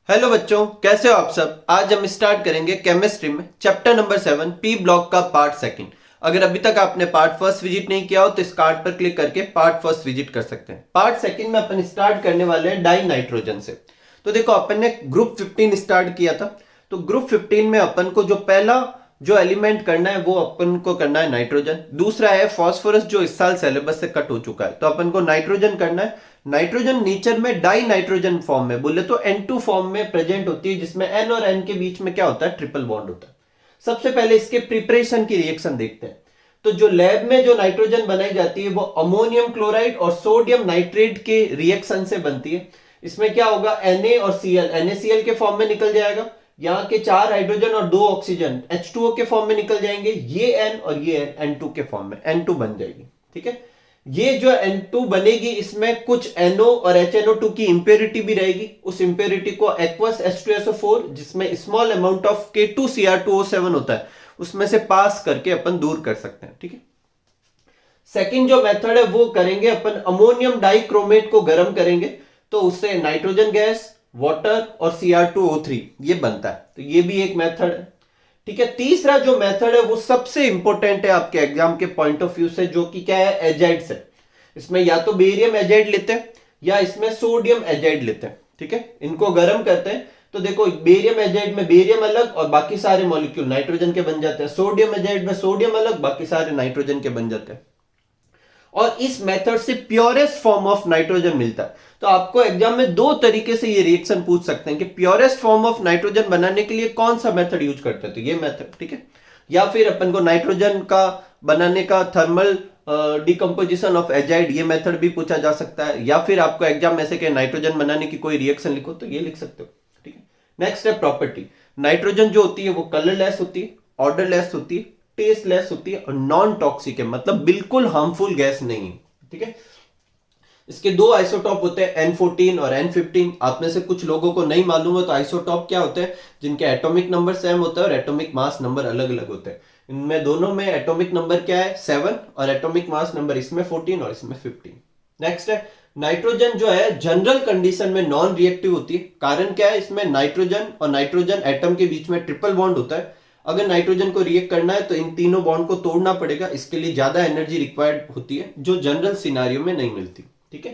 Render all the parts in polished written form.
Hello बच्चों, कैसे हो आप सब। आज हम स्टार्ट करेंगे केमिस्ट्री में चैप्टर नंबर 7 पी ब्लॉक का पार्ट सेकंड। अगर अभी तक आपने पार्ट फर्स्ट विजिट नहीं किया हो तो इस कार्ड पर क्लिक करके पार्ट फर्स्ट विजिट कर सकते हैं। पार्ट सेकंड में अपन स्टार्ट करने वाले हैं डाई नाइट्रोजन से। तो देखो, अपन ने ग्रुप 15 स्टार्ट किया था। तो ग्रुप 15 में अपन को जो पहला जो एलिमेंट करना है वो अपन को करना है नाइट्रोजन। दूसरा है फास्फोरस, जो इस साल सिलेबस से कट हो चुका है। तो अपन को नाइट्रोजन करना है। नाइट्रोजन नेचर में डाई नाइट्रोजन फॉर्म में बोले तो N2 फॉर्म में प्रेजेंट होती है, जिसमें N और N के बीच में क्या होता है, ट्रिपल बॉन्ड होता है। सबसे पहले इसके प्रिपरेशन की रिएक्शन देखते हैं। तो जो लैब में जो नाइट्रोजन बनाई जाती है वो अमोनियम क्लोराइड और सोडियम नाइट्रेट के रिएक्शन से बनती है। इसमें क्या होगा, Na और Cl NaCl के फॉर्म में निकल जाएगा। यहाँ के 4 हाइड्रोजन और 2 ऑक्सीजन H2O के फॉर्म में निकल जाएंगे। ये N और ये N N2 के फॉर्म में N2 बन जाएगी। ठीक है, ये जो N2 बनेगी इसमें कुछ NO और HNO2 की इंप्योरिटी भी रहेगी। उस इंप्योरिटी को एक्वस H2SO4 जिसमें स्मॉल अमाउंट ऑफ K2Cr2O7 होता है उसमें से पास करके अपन दूर कर सकते हैं। ठीक है, सेकंड जो मेथड है वो करेंगे अपन अमोनियम डाइक्रोमेट को गर्म करेंगे, तो उससे नाइट्रोजन गैस, वाटर और Cr2O3 ये बनता है। तो ये भी एक मेथड है। ठीक है, तीसरा जो मेथड है वो सबसे इंपॉर्टेंट है आपके एग्जाम के पॉइंट ऑफ व्यू से, जो कि क्या है, एजाइड्स है। इसमें या तो बेरियम एजाइड लेते हैं या इसमें सोडियम एजाइड लेते हैं। ठीक है, इनको गर्म करते हैं। तो देखो, बेरियम एजाइड में बेरियम अलग और बाकी सारे मॉलिक्यूल नाइट्रोजन के बन जाते हैं। सोडियम एजाइड में सोडियम अलग, बाकी सारे नाइट्रोजन के बन जाते हैं। और इस मेथड से प्योरेस्ट फॉर्म ऑफ नाइट्रोजन मिलता है। तो आपको एग्जाम में दो तरीके से ये रिएक्शन पूछ सकते हैं कि प्योरेस्ट फॉर्म ऑफ नाइट्रोजन बनाने के लिए कौन सा मेथड यूज करते हैं, तो ये मेथड। ठीक है, या फिर अपन को नाइट्रोजन का बनाने का थर्मल डिकम्पोजिशन ऑफ एजाइड ये मेथड भी पूछा जा सकता है। या फिर आपको एग्जाम में से कि नाइट्रोजन बनाने की कोई रिएक्शन लिखो तो ये लिख सकते हो। ठीक है, नेक्स्ट है प्रॉपर्टी। नाइट्रोजन जो होती है वो कलरलेस होती है, ऑर्डरलेस होती है, टेस्टलेस होती है और नॉन टॉक्सिक है, मतलब बिल्कुल हार्मफुल गैस नहीं है। ठीक है, इसके दो आइसोटॉप होते हैं N14 और N15। आप में से कुछ लोगों को नहीं मालूम है तो आइसोटॉप क्या होते हैं, जिनके एटॉमिक नंबर सेम होता है और एटॉमिक मास नंबर अलग अलग होते हैं। इनमें दोनों में एटॉमिक नंबर क्या है, 7 और एटॉमिक मास नंबर इसमें 14 और इसमें 15। नेक्स्ट है नाइट्रोजन, जो है जनरल कंडीशन में नॉन रिएक्टिव होती है। कारण क्या है, इसमें नाइट्रोजन और नाइट्रोजन एटम के बीच में ट्रिपल बॉन्ड होता है। अगर नाइट्रोजन को रिएक्ट करना है तो इन तीनों बॉन्ड को तोड़ना पड़ेगा। इसके लिए ज्यादा एनर्जी रिक्वायर्ड होती है जो जनरल सिनारियो में नहीं मिलती। ठीक है,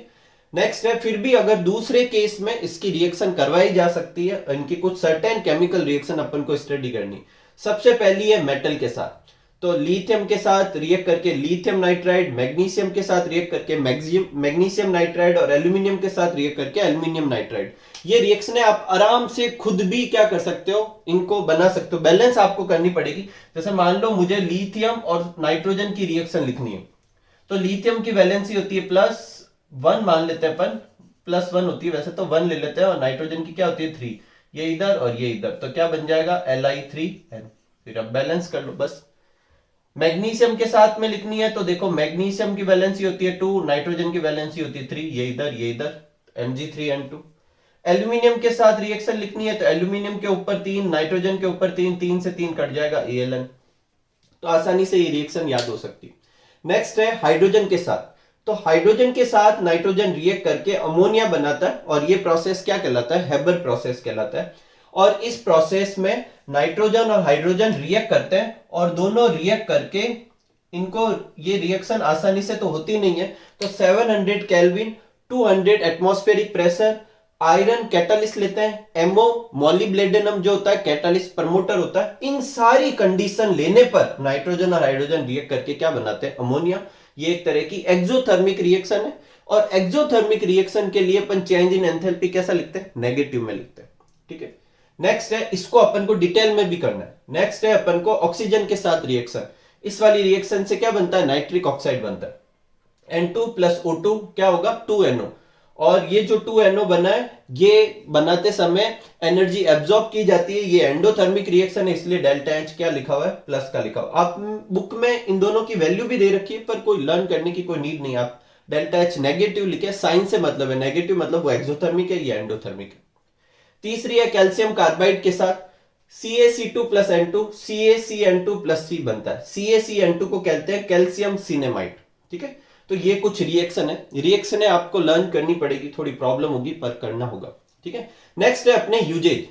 नेक्स्ट है फिर भी अगर दूसरे केस में इसकी रिएक्शन करवाई जा सकती है, इनकी कुछ सर्टेन केमिकल रिएक्शन अपन को स्टडी करनी। सबसे पहली है मेटल के साथ। तो लिथियम के साथ रिएक्ट करके लिथियम नाइट्राइड, मैग्नीशियम के साथ रिएक्ट करके मैग्नीशियम नाइट्राइड और एल्यूमिनियम के साथ रिएक्ट करके एल्यूमिनियम नाइट्राइड। ये रिएक्शन आप आराम से खुद भी क्या कर सकते हो, इनको बना सकते हो। बैलेंस आपको करनी पड़ेगी। जैसे मान लो मुझे लिथियम और नाइट्रोजन की रिएक्शन लिखनी है, तो लिथियम की वैलेंसी होती है +1 मान लेते हैं अपन, +1 होती है, वैसे तो 1 ले लेते हैं। और नाइट्रोजन की क्या होती है 3, ये इधर और ये इधर, तो क्या बन जाएगा Li3n। फिर अब बैलेंस कर लो बस। मैग्नीशियम के साथ में लिखनी है तो देखो, मैग्नीशियम की वैलेंसी होती है 2, नाइट्रोजन की वैलेंसी होती है 3, ये इधर Mg3n2। एल्यूमिनियम के साथ रिएक्शन लिखनी है तो एल्यूमिनियम के ऊपर 3, नाइट्रोजन के ऊपर 3, 3 से 3 कट जाएगा Aln। तो आसानी से ये रिएक्शन याद हो सकती है। नेक्स्ट है हाइड्रोजन के साथ। तो हाइड्रोजन के साथ नाइट्रोजन रिएक्ट करके अमोनिया बनाता है और ये प्रोसेस क्या कहलाता है, हेबर प्रोसेस कहलाता है। और इस प्रोसेस में नाइट्रोजन और हाइड्रोजन रिएक्ट करते हैं और दोनों रिएक्ट करके इनको, ये रिएक्शन आसानी से तो होती नहीं है, तो 700 kelvin, 200 atmospheric pressure, iron catalyst लेते हैं, एमओ मॉलिब्लेडेनम जो होता है कैटालिस्ट प्रमोटर होता है। इन सारी कंडीशन लेने पर नाइट्रोजन और हाइड्रोजन रिएक्ट करके क्या बनाते हैं, अमोनिया। ये एक तरह की एक्सोथर्मिक रिएक्शन है। और एक्सोथर्मिक रिएक्शन के लिए अपन चेंज इन एंथैल्पी कैसा लिखते हैं, नेगेटिव में लिखते हैं। ठीक है, नेक्स्ट है, इसको अपन को डिटेल में भी करना है। नेक्स्ट है अपन को ऑक्सीजन के साथ रिएक्शन। इस वाली रिएक्शन से क्या बनता है, नाइट्रिक ऑक्साइड बनता है। N2 + O2 क्या होगा, 2NO। और ये जो 2NO बना है, ये बनाते समय एनर्जी एब्जॉर्ब की जाती है। ये एंडोथर्मिक रिएक्शन है, इसलिए ΔH क्या लिखा हुआ है, प्लस का लिखा हुआ। आप बुक में इन दोनों की वैल्यू भी दे रखी है, पर कोई लर्न करने की कोई नीड नहीं। आप ΔH नेगेटिव लिखे, साइन से मतलब है नेगेटिव, मतलब वो एक्सोथर्मिक है, ये एंडोथर्मिक है। तीसरी है कैल्शियम कार्बाइड के साथ CaC2 + N2, CaCN2 + C बनता है। CaCN2 को कहते हैं कैल्शियम सिनेमाइड। ठीक है, तो ये कुछ रिएक्शन है आपको लर्न करनी पड़ेगी, थोड़ी प्रॉब्लम होगी पर करना होगा। ठीक है, नेक्स्ट है अपने यूजेज।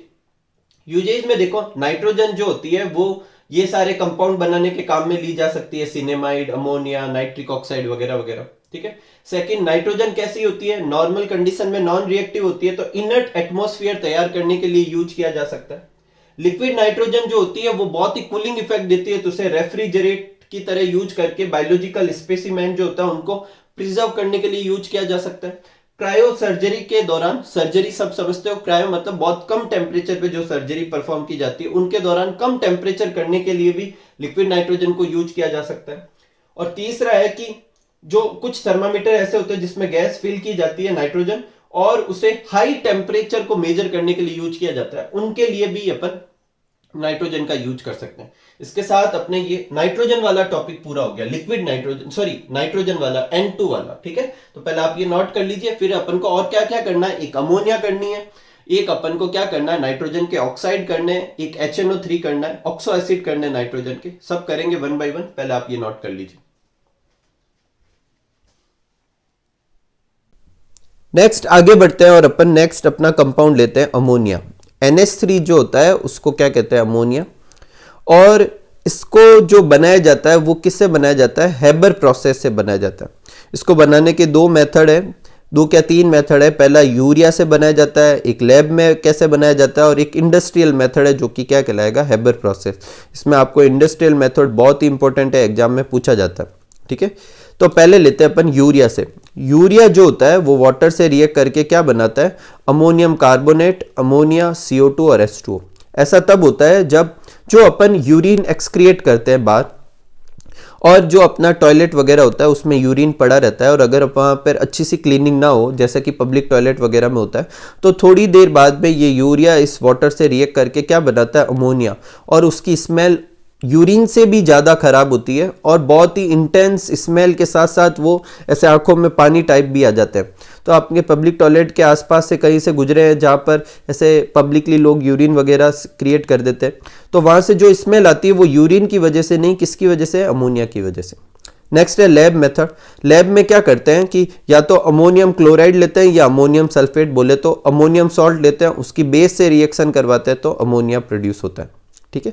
यूजेज में देखो नाइट्रोजन जो होती है वो ये सारे कंपाउंड बनाने के काम में ली जा सकती है, सिनेमाइड, अमोनिया, नाइट्रिक ऑक्साइड वगैरह वगैरह, ठीक है। सेकंड, नाइट्रोजन कैसी होती है, नॉर्मल कंडीशन में नॉन रिएक्टिव होती है, तो इनर्ट एटमॉस्फेयर तैयार करने के लिए यूज किया जा सकता है। लिक्विड नाइट्रोजन जो होती है वो बहुत ही कूलिंग इफेक्ट देती है, तो उसे रेफ्रिजरेट की तरह यूज करके बायोलॉजिकल स्पेसिमेन जो होता है उनको प्रिजर्व करने के लिए यूज किया जा सकता है। क्रायो सर्जरी के दौरान, सर्जरी सब समझते हो, क्रायो मतलब बहुत कम टेम्परेचर पे जो सर्जरी परफॉर्म की जाती है, उनके दौरान कम टेम्परेचर करने के लिए भी लिक्विड नाइट्रोजन को यूज किया जा सकता है। और तीसरा है कि जो कुछ थर्मामीटर ऐसे होते हैं जिसमें गैस फिल की जाती है नाइट्रोजन, और उसे हाई टेम्परेचर को मेजर करने के लिए यूज किया जाता है, उनके लिए भी अपन नाइट्रोजन का यूज कर सकते हैं। इसके साथ अपने ये नाइट्रोजन वाला टॉपिक पूरा हो गया, लिक्विड नाइट्रोजन, सॉरी नाइट्रोजन वाला, N2 वाला, ठीक है। तो पहले आप ये नोट कर लीजिए, फिर अपन को और क्या क्या करना है, एक अमोनिया करनी है, एक अपन को क्या करना है, नाइट्रोजन के ऑक्साइड करने हैं, एक HNO3 करना है, ऑक्सो एसिड करने हैं नाइट्रोजन के, सब करेंगे वन बाय वन, पहले आप ये नोट कर लीजिए। नेक्स्ट आगे बढ़ते हैं और अपन नेक्स्ट अपना कंपाउंड लेते हैं अमोनिया। NH3 जो होता है उसको क्या कहते हैं, अमोनिया। और इसको जो बनाया जाता है वो किससे बनाया जाता है, हेबर प्रोसेस से बनाया जाता है। इसको बनाने के दो मेथड है, दो क्या तीन मेथड है। पहला यूरिया से बनाया जाता है, एक लैब में कैसे बनाया जाता है, और एक इंडस्ट्रियल मेथड है जो कि क्या कहलाएगा, हेबर प्रोसेस। इसमें आपको इंडस्ट्रियल मेथड बहुत ही इंपॉर्टेंट है, एग्जाम में पूछा जाता है, ठीक है। तो पहले लेते हैं अपन यूरिया से। यूरिया जो होता है वो वाटर से रिएक्ट करके क्या बनाता है, अमोनियम कार्बोनेट, अमोनिया, CO2 और H2O। ऐसा तब होता है जब जो अपन यूरिन एक्सक्रिएट करते हैं बाहर, और जो अपना टॉयलेट वगैरह होता है उसमें यूरिन पड़ा रहता है, और अगर वहाँ पर अच्छी सी क्लीनिंग ना हो, जैसा कि पब्लिक टॉयलेट वगैरह में होता है, तो थोड़ी देर बाद में ये यूरिया इस वाटर से रिएक्ट करके क्या बनाता है, अमोनिया। और उसकी स्मेल यूरिन से भी ज़्यादा खराब होती है, और बहुत ही इंटेंस स्मेल के साथ साथ वो ऐसे आंखों में पानी टाइप भी आ जाते हैं। तो आपके पब्लिक टॉयलेट के आसपास से कहीं से गुजरे हैं जहाँ पर ऐसे पब्लिकली लोग यूरिन वगैरह क्रिएट कर देते हैं, तो वहाँ से जो स्मेल आती है वो यूरिन की वजह से नहीं, किसकी वजह से, अमोनिया की वजह से। नेक्स्ट है लैब मेथड। लैब में क्या करते हैं कि या तो अमोनियम क्लोराइड लेते हैं या अमोनियम सल्फेट बोले तो अमोनियम सॉल्ट लेते हैं, उसकी बेस से रिएक्शन करवाते हैं तो अमोनिया प्रोड्यूस होता है, ठीक है।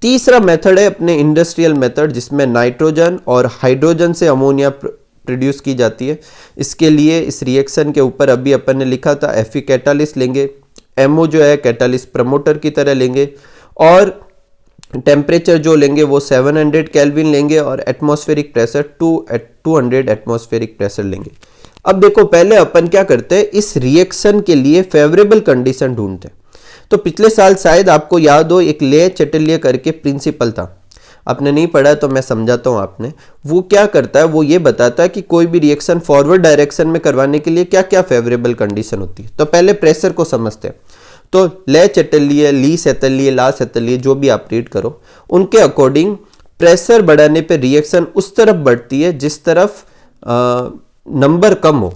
तीसरा मेथड है अपने इंडस्ट्रियल मेथड, जिसमें नाइट्रोजन और हाइड्रोजन से अमोनिया प्रोड्यूस की जाती है। इसके लिए इस रिएक्शन के ऊपर अभी अपन ने लिखा था Fe कैटालिस्ट लेंगे, MO जो है कैटालिस्ट प्रमोटर की तरह लेंगे, और टेम्परेचर जो लेंगे वो 700 केल्विन लेंगे, और एटमॉस्फेरिक प्रेशर 200 एटमॉस्फेरिक प्रेशर लेंगे। अब देखो पहले अपन क्या करते हैं, इस रिएक्शन के लिए फेवरेबल कंडीशन ढूंढते हैं। तो पिछले साल शायद आपको याद हो, एक ले चैटलियर करके प्रिंसिपल था, आपने नहीं पढ़ा तो मैं समझाता हूँ आपने। वो क्या करता है, वो ये बताता है कि कोई भी रिएक्शन फॉरवर्ड डायरेक्शन में करवाने के लिए क्या क्या फेवरेबल कंडीशन होती है। तो पहले प्रेशर को समझते हैं। तो ले चैटलियर, ली सेतलियर, ला सेतलियर, जो भी आप रीड करो, उनके अकॉर्डिंग प्रेशर बढ़ाने पर रिएक्शन उस तरफ बढ़ती है जिस तरफ नंबर कम हो,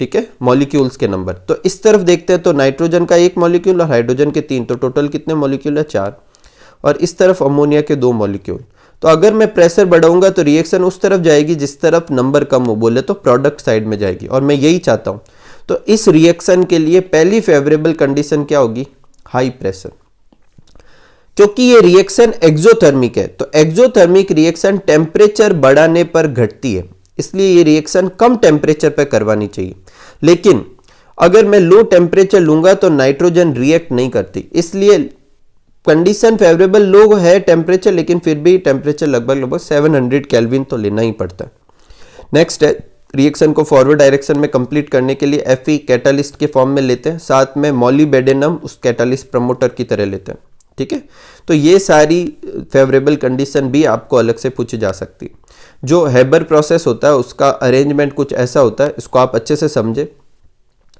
ठीक है, मॉलिक्यूल्स के नंबर। तो इस तरफ देखते हैं तो नाइट्रोजन का 1 मॉलिक्यूल और हाइड्रोजन के 3, तो टोटल कितने मॉलिक्यूल है, 4। और इस तरफ अमोनिया के 2 मॉलिक्यूल। तो अगर मैं प्रेशर बढ़ाऊंगा तो रिएक्शन उस तरफ जाएगी जिस तरफ नंबर कम हो, बोले तो प्रोडक्ट साइड में जाएगी, और मैं यही चाहता हूं। तो इस रिएक्शन के लिए पहली फेवरेबल कंडीशन क्या होगी, हाई प्रेशर। क्योंकि ये रिएक्शन एक्सोथर्मिक है, तो एक्सोथर्मिक रिएक्शन टेम्परेचर बढ़ाने पर घटती है, इसलिए ये रिएक्शन कम टेम्परेचर पर करवानी चाहिए। लेकिन अगर मैं लो टेम्परेचर लूंगा तो नाइट्रोजन रिएक्ट नहीं करती, इसलिए कंडीशन फेवरेबल लो है टेम्परेचर, लेकिन फिर भी टेम्परेचर लगभग 700 केल्विन तो लेना ही पड़ता है। नेक्स्ट है, रिएक्शन को फॉरवर्ड डायरेक्शन में कंप्लीट करने के लिए Fe कैटालिस्ट के फॉर्म में लेते हैं, साथ में मॉलिबेडेनम उस कैटालिस्ट प्रमोटर की तरह लेते हैं, ठीक है। तो ये सारी फेवरेबल कंडीशन भी आपको अलग से पूछी जा सकती है। जो हेबर प्रोसेस होता है उसका अरेंजमेंट कुछ ऐसा होता है, इसको आप अच्छे से समझे।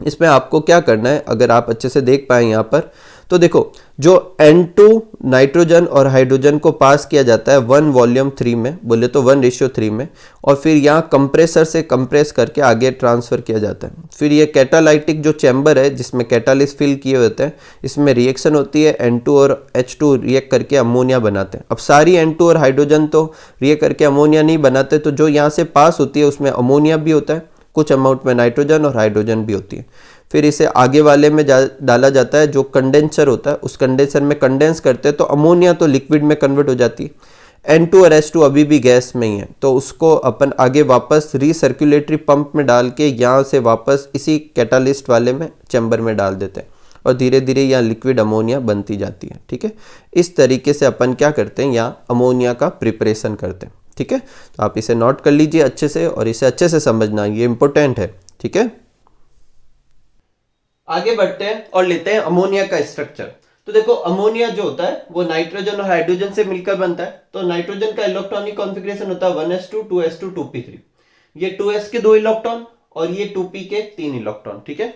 इसमें आपको क्या करना है, अगर आप अच्छे से देख पाए यहाँ पर, तो देखो जो N2 नाइट्रोजन और हाइड्रोजन को पास किया जाता है 1 वॉल्यूम 3 में, बोले तो 1:3 में, और फिर यहाँ कंप्रेसर से कंप्रेस करके आगे ट्रांसफर किया जाता है। फिर ये कैटालाइटिक जो चैम्बर है जिसमें कैटालिस्ट फिल किए होते हैं, इसमें रिएक्शन होती है, N2 और H2 रिएक्ट करके अमोनिया बनाते हैं। अब सारी N2 और हाइड्रोजन तो रिएक्ट करके अमोनिया नहीं बनाते, तो जो यहाँ से पास होती है उसमें अमोनिया भी होता है, कुछ अमाउंट में नाइट्रोजन और हाइड्रोजन भी होती है। फिर इसे आगे वाले में डाला जाता है जो कंडेंसर होता है, उस कंडेंसर में कंडेंस करते हैं तो अमोनिया तो लिक्विड में कन्वर्ट हो जाती है। N2 और H2 अभी भी गैस में ही है, तो उसको अपन आगे वापस रीसर्कुलेटरी पंप में डाल के यहाँ से वापस इसी कैटालिस्ट वाले में चैम्बर में डाल देते हैं और धीरे धीरे यहाँ लिक्विड अमोनिया बनती जाती है। ठीक है, इस तरीके से अपन क्या करते हैं, यहाँ अमोनिया का प्रिपरेशन करते हैं। ठीक है, तो आप इसे नोट कर लीजिए अच्छे से और इसे अच्छे से समझना, ये इंपॉर्टेंट है। ठीक है, आगे बढ़ते हैं और लेते हैं अमोनिया का स्ट्रक्चर। तो देखो अमोनिया जो होता है वो नाइट्रोजन और हाइड्रोजन से मिलकर बनता है। तो नाइट्रोजन का इलेक्ट्रॉनिक कॉन्फ़िगरेशन होता है 1s2 2s2 2p3। ये 2s के 2 इलेक्ट्रॉन और ये 2p के 3 इलेक्ट्रॉन। ठीक है,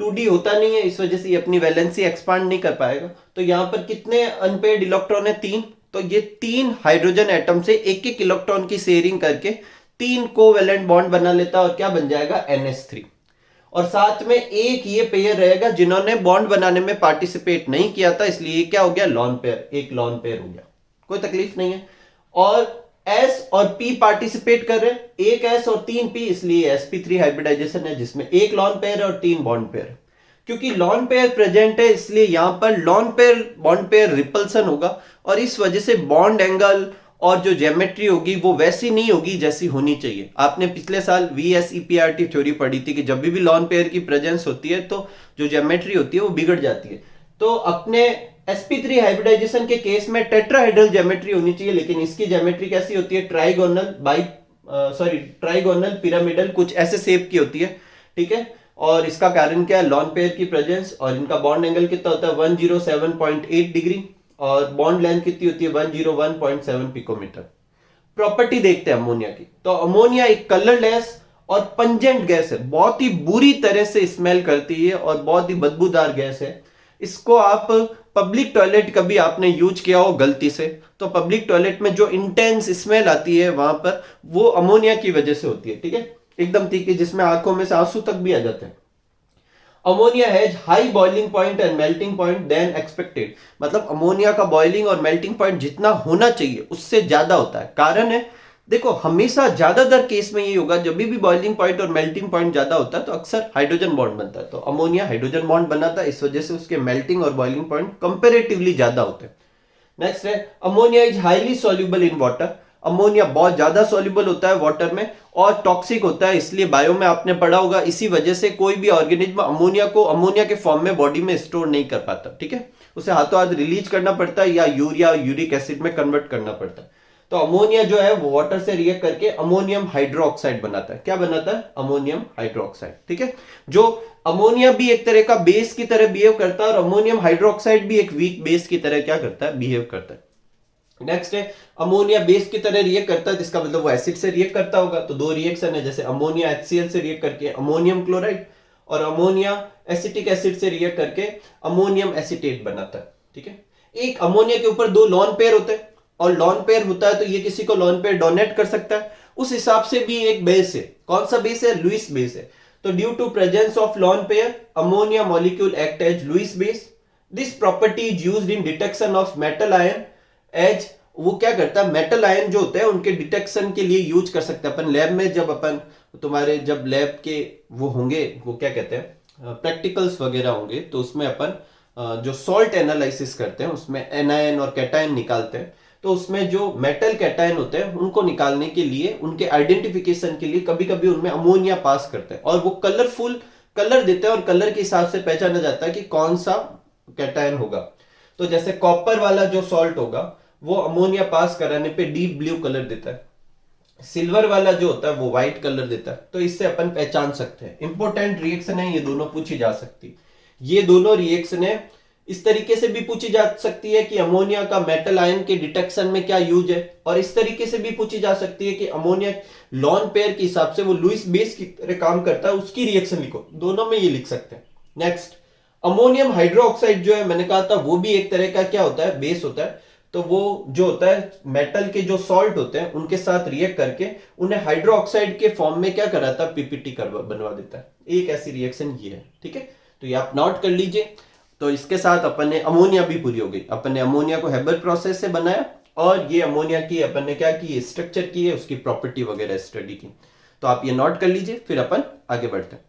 2d होता नहीं है, इस वजह से ये अपनी वैलेंसी एक्सपांड नहीं कर पाएगा। तो यहाँ पर कितने अनपेयर्ड इलेक्ट्रॉन है, 3। तो ये 3 हाइड्रोजन एटम से एक एक इलेक्ट्रॉन की शेयरिंग करके 3 कोवेलेंट बॉन्ड बना लेता है और क्या बन जाएगा, NH3। और साथ में एक ये पेयर रहेगा जिन्होंने बॉन्ड बनाने में पार्टिसिपेट नहीं किया था, इसलिए क्या हो गया, लॉन पेयर, एक लॉन पेयर हो गया, कोई तकलीफ नहीं है। और S और P पार्टिसिपेट कर रहे हैं, एक S और 3 P, इसलिए sp3 हाइब्रिडाइजेशन है जिसमें एक लॉन पेयर और 3 बॉन्ड पेयर। क्योंकि लॉन पेयर प्रेजेंट है इसलिए यहां पर lone pair bond pair repulsion होगा और इस वजह से बॉन्ड एंगल और जो ज्योमेट्री होगी वो वैसी नहीं होगी जैसी होनी चाहिए। आपने पिछले साल VSEPRT थ्योरी पढ़ी थी कि जब भी लॉन पेयर की प्रेजेंस होती है तो जो ज्योमेट्री होती है वो बिगड़ जाती है। तो अपने sp3 हाइब्रिडाइजेशन के केस में टेट्राहेड्रल ज्योमेट्री होनी चाहिए, लेकिन इसकी ज्योमेट्री कैसी होती है, ट्राइगोनल पिरामिडल कुछ ऐसे शेप की होती है। ठीक है, और इसका कारण क्या है, लॉन पेयर की प्रेजेंस। और इनका बॉन्ड एंगल कितना होता है, 107.8 डिग्री और बॉन्ड लेंथ कितनी होती है, 101.7 पिकोमीटर। प्रॉपर्टी देखते हैं अमोनिया की। तो अमोनिया एक कलरलेस और पंजेंट गैस है, बहुत ही बुरी तरह से स्मेल करती है और बहुत ही बदबूदार गैस है। इसको आप पब्लिक टॉयलेट कभी आपने यूज किया हो गलती से, तो पब्लिक टॉयलेट में जो इंटेंस स्मेल आती है वहां पर वो अमोनिया की वजह से होती है। ठीक है, एकदम तीखी, जिसमें आंखों में से आंसू तक भी आ जाते हैं। Ammonia has high boiling point and melting point then expected, मतलब अमोनिया का बॉइलिंग और मेल्टिंग पॉइंट जितना होना चाहिए उससे ज्यादा होता है। कारण है, देखो हमेशा ज्यादातर केस में ये होगा, जब भी बॉइलिंग पॉइंट और मेल्टिंग पॉइंट ज्यादा होता है तो अक्सर हाइड्रोजन बॉन्ड बनता है। तो अमोनिया हाइड्रोजन बॉन्ड बनाता है, इस वजह से उसके मेल्टिंग और बॉइलिंग पॉइंट कंपेरेटिवली ज्यादा होते हैं। नेक्स्ट है ammonia is highly soluble in water. Ammonia बहुत ज्यादा सॉल्युबल होता है वाटर में और टॉक्सिक होता है, इसलिए बायो में आपने पढ़ा होगा, इसी वजह से कोई भी ऑर्गेनिज्म अमोनिया को अमोनिया के फॉर्म में बॉडी में स्टोर नहीं कर पाता। ठीक है, उसे हाथों हाथ रिलीज करना पड़ता है या यूरिया यूरिक एसिड में कन्वर्ट करना पड़ता है। तो अमोनिया जो है वो वाटर से रिएक्ट करके अमोनियम हाइड्रोक्साइड बनाता है। क्या बनाता है, अमोनियम हाइड्रोक्साइड। ठीक है, जो अमोनिया भी एक तरह का बेस की तरह बिहेव करता है और अमोनियम हाइड्रोक्साइड भी एक वीक बेस की तरह क्या करता है, बिहेव करता है। नेक्स्ट है अमोनिया बेस की तरह रिएक्ट करता है, जिसका मतलब वो एसिड से रिएक्ट करता होगा। तो दो रिएक्शन है, जैसे अमोनिया HCl से रिएक्ट करके अमोनियम क्लोराइड और अमोनिया एसिटिक एसिड से रिएक्ट करके अमोनियम एसीटेट बनाता है। ठीक है, एक अमोनिया के ऊपर 2 लॉन पेयर होते हैं और लॉन पेयर होता है तो ये किसी को लॉन पेयर डोनेट कर सकता है, उस हिसाब से भी एक बेस है। कौन सा बेस है, लुईस बेस है। तो due to presence of lone pair ammonia molecule act as Lewis base. This property is used in detection of metal ion as, वो क्या करता है, मेटल आयन जो होते हैं उनके डिटेक्शन के लिए यूज कर सकते हैं अपन लैब में। जब अपन तुम्हारे जब लैब के वो होंगे, वो क्या कहते हैं, प्रैक्टिकल्स वगैरह होंगे, तो उसमें अपन जो सॉल्ट एनालिसिस करते हैं उसमें एनायन और कैटायन निकालते हैं। तो उसमें जो मेटल कैटायन होते हैं उनको निकालने के लिए, उनके आइडेंटिफिकेशन के लिए कभी कभी उनमें अमोनिया पास करते हैं और वो कलरफुल कलर देते हैं और कलर के हिसाब से पहचाना जाता है कि कौन सा कैटायन होगा। तो जैसे कॉपर वाला जो सॉल्ट होगा वो अमोनिया पास कराने पे डीप ब्लू कलर देता है, सिल्वर वाला जो होता है वो व्हाइट कलर देता है। तो इससे अपन पहचान सकते हैं। इंपॉर्टेंट रिएक्शन है, ये दोनों पूछी जा सकती, ये दोनों रिएक्शन है। इस तरीके से भी पूछी जा सकती है कि अमोनिया का मेटल आयन के डिटेक्शन में क्या यूज है, और इस तरीके से भी पूछी जा सकती है कि अमोनिया लॉन पेयर के हिसाब से वो लुईस बेस की तरह काम करता है, उसकी रिएक्शन लिखो। दोनों में ये लिख सकते हैं। नेक्स्ट अमोनियम हाइड्रोक्साइड जो है, मैंने कहा था वो भी एक तरह का क्या होता है, बेस होता है। तो वो जो होता है मेटल के जो सॉल्ट होते हैं उनके साथ रिएक्ट करके उन्हें हाइड्रोक्साइड के फॉर्म में क्या कराता है, पीपीटी बनवा देता है। एक ऐसी रिएक्शन ये है। ठीक है, तो ये आप नोट कर लीजिए। तो इसके साथ अपन ने अमोनिया भी पूरी हो गई। अपन ने अमोनिया को हेबर प्रोसेस से बनाया और ये अमोनिया की अपन ने क्या की, स्ट्रक्चर की है, उसकी प्रॉपर्टी वगैरह स्टडी की। तो आप ये नोट कर लीजिए, फिर अपन आगे बढ़ते हैं।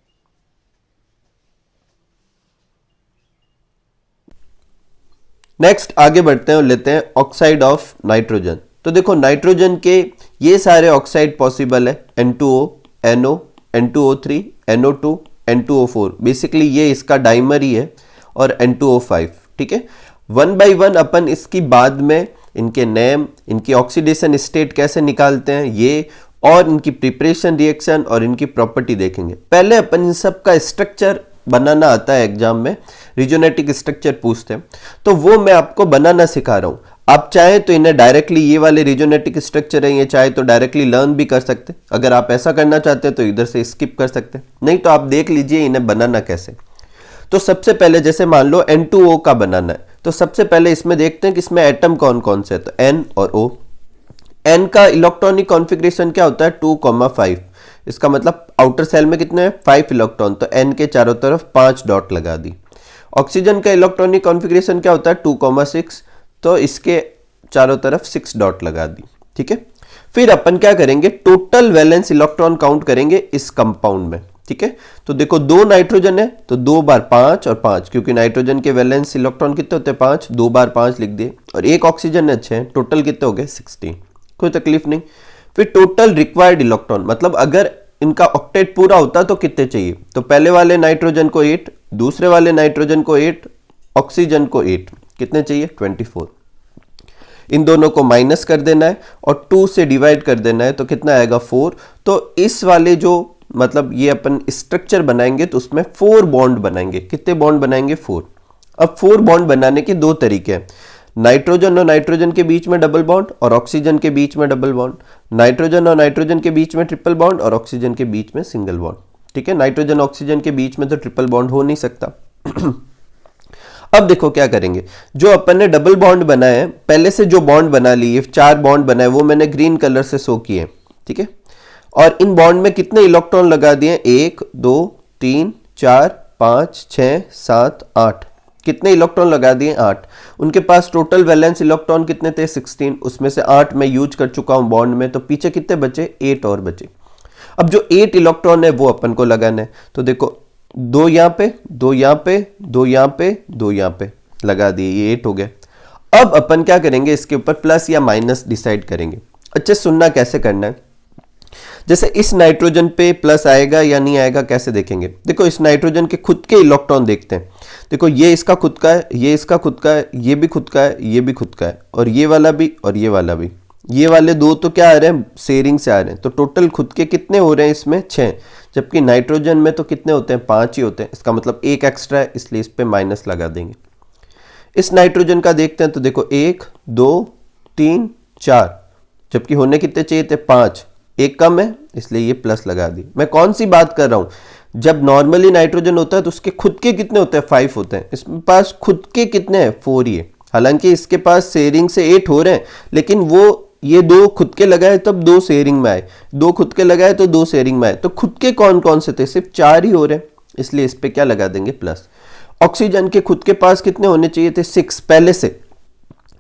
नेक्स्ट आगे बढ़ते हैं और लेते हैं ऑक्साइड ऑफ नाइट्रोजन। तो देखो नाइट्रोजन के ये सारे ऑक्साइड पॉसिबल है, N2O, NO, N2O3, NO2, N2O4, basically ये इसका डाइमर ही है, और N2O5, ठीक है। वन बाय वन अपन इसकी बाद में इनके नेम, इनकी ऑक्सीडेशन स्टेट कैसे निकालते हैं ये, और इनकी प्रिपरेशन रिएक्शन और इनकी प्रॉपर्टी देखेंगे। पहले अपन इन सब का स्ट्रक्चर बनाना आता है, एग्जाम में रिजोनेटिक स्ट्रक्चर पूछते हैं, तो वो मैं आपको बनाना सिखा रहा हूं। आप चाहे तो इन्हें डायरेक्टली, ये वाले रिजोनेटिक स्ट्रक्चर है ये, चाहे तो डायरेक्टली लर्न भी कर सकते हैं। अगर आप ऐसा करना चाहते हैं तो इधर से स्किप कर सकते हैं, नहीं तो आप देख लीजिए इन्हें बनाना कैसे। तो सबसे पहले जैसे मान लो N2O का बनाना है, तो सबसे पहले इसमें देखते हैं कि इसमें एटम कौन कौन से है। तो N और O। N का इलेक्ट्रॉनिक कॉन्फ़िगरेशन क्या होता है 2,5, इसका मतलब आउटर सेल में कितने हैं 5 इलेक्ट्रॉन, तो N के चारों तरफ 5 डॉट लगा दी। ऑक्सीजन का इलेक्ट्रॉनिक कॉन्फ़िगरेशन क्या होता है 2,6, तो इसके चारों तरफ 6 डॉट लगा दी, ठीक है। फिर अपन क्या करेंगे, टोटल वैलेंस इलेक्ट्रॉन काउंट करेंगे इस कंपाउंड में, ठीक है। तो देखो 2 नाइट्रोजन है तो 2 बार 5 और 5, क्योंकि नाइट्रोजन के वैलेंस इलेक्ट्रॉन कितने होते हैं 5, 2 बार 5 लिख दिए, और एक ऑक्सीजन है 6, टोटल कितने हो गए 16, कोई तकलीफ नहीं। फिर टोटल रिक्वायर्ड इलेक्ट्रॉन, मतलब अगर इनका ऑक्टेट पूरा होता तो कितने चाहिए, तो पहले वाले नाइट्रोजन को 8, दूसरे वाले नाइट्रोजन को 8, ऑक्सीजन को 8, कितने चाहिए 24। इन दोनों को माइनस कर देना है और 2 से डिवाइड कर देना है, तो कितना आएगा 4। तो इस वाले जो मतलब ये अपन स्ट्रक्चर बनाएंगे तो उसमें 4 बॉन्ड बनाएंगे। कितने बॉन्ड बनाएंगे 4। अब 4 बॉन्ड बनाने के 2 तरीके हैं, नाइट्रोजन और नाइट्रोजन के बीच में डबल बॉन्ड और ऑक्सीजन के बीच में डबल बॉन्ड, नाइट्रोजन और नाइट्रोजन के बीच में ट्रिपल बॉन्ड और ऑक्सीजन के बीच में सिंगल बॉन्ड, ठीक है। नाइट्रोजन ऑक्सीजन के बीच में तो ट्रिपल बॉन्ड हो नहीं सकता। अब देखो क्या करेंगे, जो अपन ने डबल बॉन्ड बनाए हैं, पहले से जो बॉन्ड बना लिए 4 बॉन्ड बनाए वो मैंने ग्रीन कलर से शो किए, ठीक है। और इन बॉन्ड में कितने इलेक्ट्रॉन लगा दिए 1 2 3 4 5 6 7 8, कितने इलेक्ट्रॉन लगा दिए 8। उनके पास टोटल वैलेंस इलेक्ट्रॉन कितने थे 16, उसमें से 8 मैं यूज कर चुका हूं बॉन्ड में, तो पीछे कितने बचे 8 और बचे। अब जो 8 इलेक्ट्रॉन है वो अपन को लगाना है, तो देखो 2 यहाँ पे 2 यहाँ पे 2 यहाँ पे 2 यहाँ पे लगा दिए, ये 8 हो गए। अब अपन क्या करेंगे, इसके ऊपर प्लस या माइनस डिसाइड करेंगे। अच्छा सुनना कैसे करना है, जैसे इस नाइट्रोजन पे प्लस आएगा या नहीं आएगा कैसे देखेंगे। देखो इस नाइट्रोजन के खुद के इलेक्ट्रॉन देखते हैं, देखो ये इसका खुद का है, ये इसका खुद का है, ये भी खुद का है, ये भी खुद का है, और ये वाला भी और ये वाला भी। ये वाले 2 तो क्या आ रहे हैं शेयरिंग से आ रहे हैं, तो टोटल खुद के कितने हो रहे हैं इसमें 6, जबकि नाइट्रोजन में तो कितने होते हैं 5 ही होते हैं। इसका मतलब 1 एक्स्ट्रा है, इसलिए इस पे माइनस लगा देंगे। इस नाइट्रोजन का देखते हैं, तो देखो 1 2 3 4, जबकि होने कितने चाहिए थे 5, 1 कम है इसलिए ये प्लस लगा दी। मैं कौन सी बात कर रहा हूं, जब नॉर्मली नाइट्रोजन होता है तो उसके खुद के कितने होते हैं 5 होते हैं, इसके पास खुद के कितने हैं 4 ही है। हालांकि इसके पास शेयरिंग से 8 हो रहे हैं, लेकिन वो ये 2 खुद के लगाए तब 2 शेयरिंग में आए, 2 खुद के लगाए तो 2 शेयरिंग में आए, तो खुद के कौन कौन से थे सिर्फ 4 ही हो रहे हैं, इसलिए इस पे क्या लगा देंगे प्लस। ऑक्सीजन के खुद के पास कितने होने चाहिए थे 6 पहले से,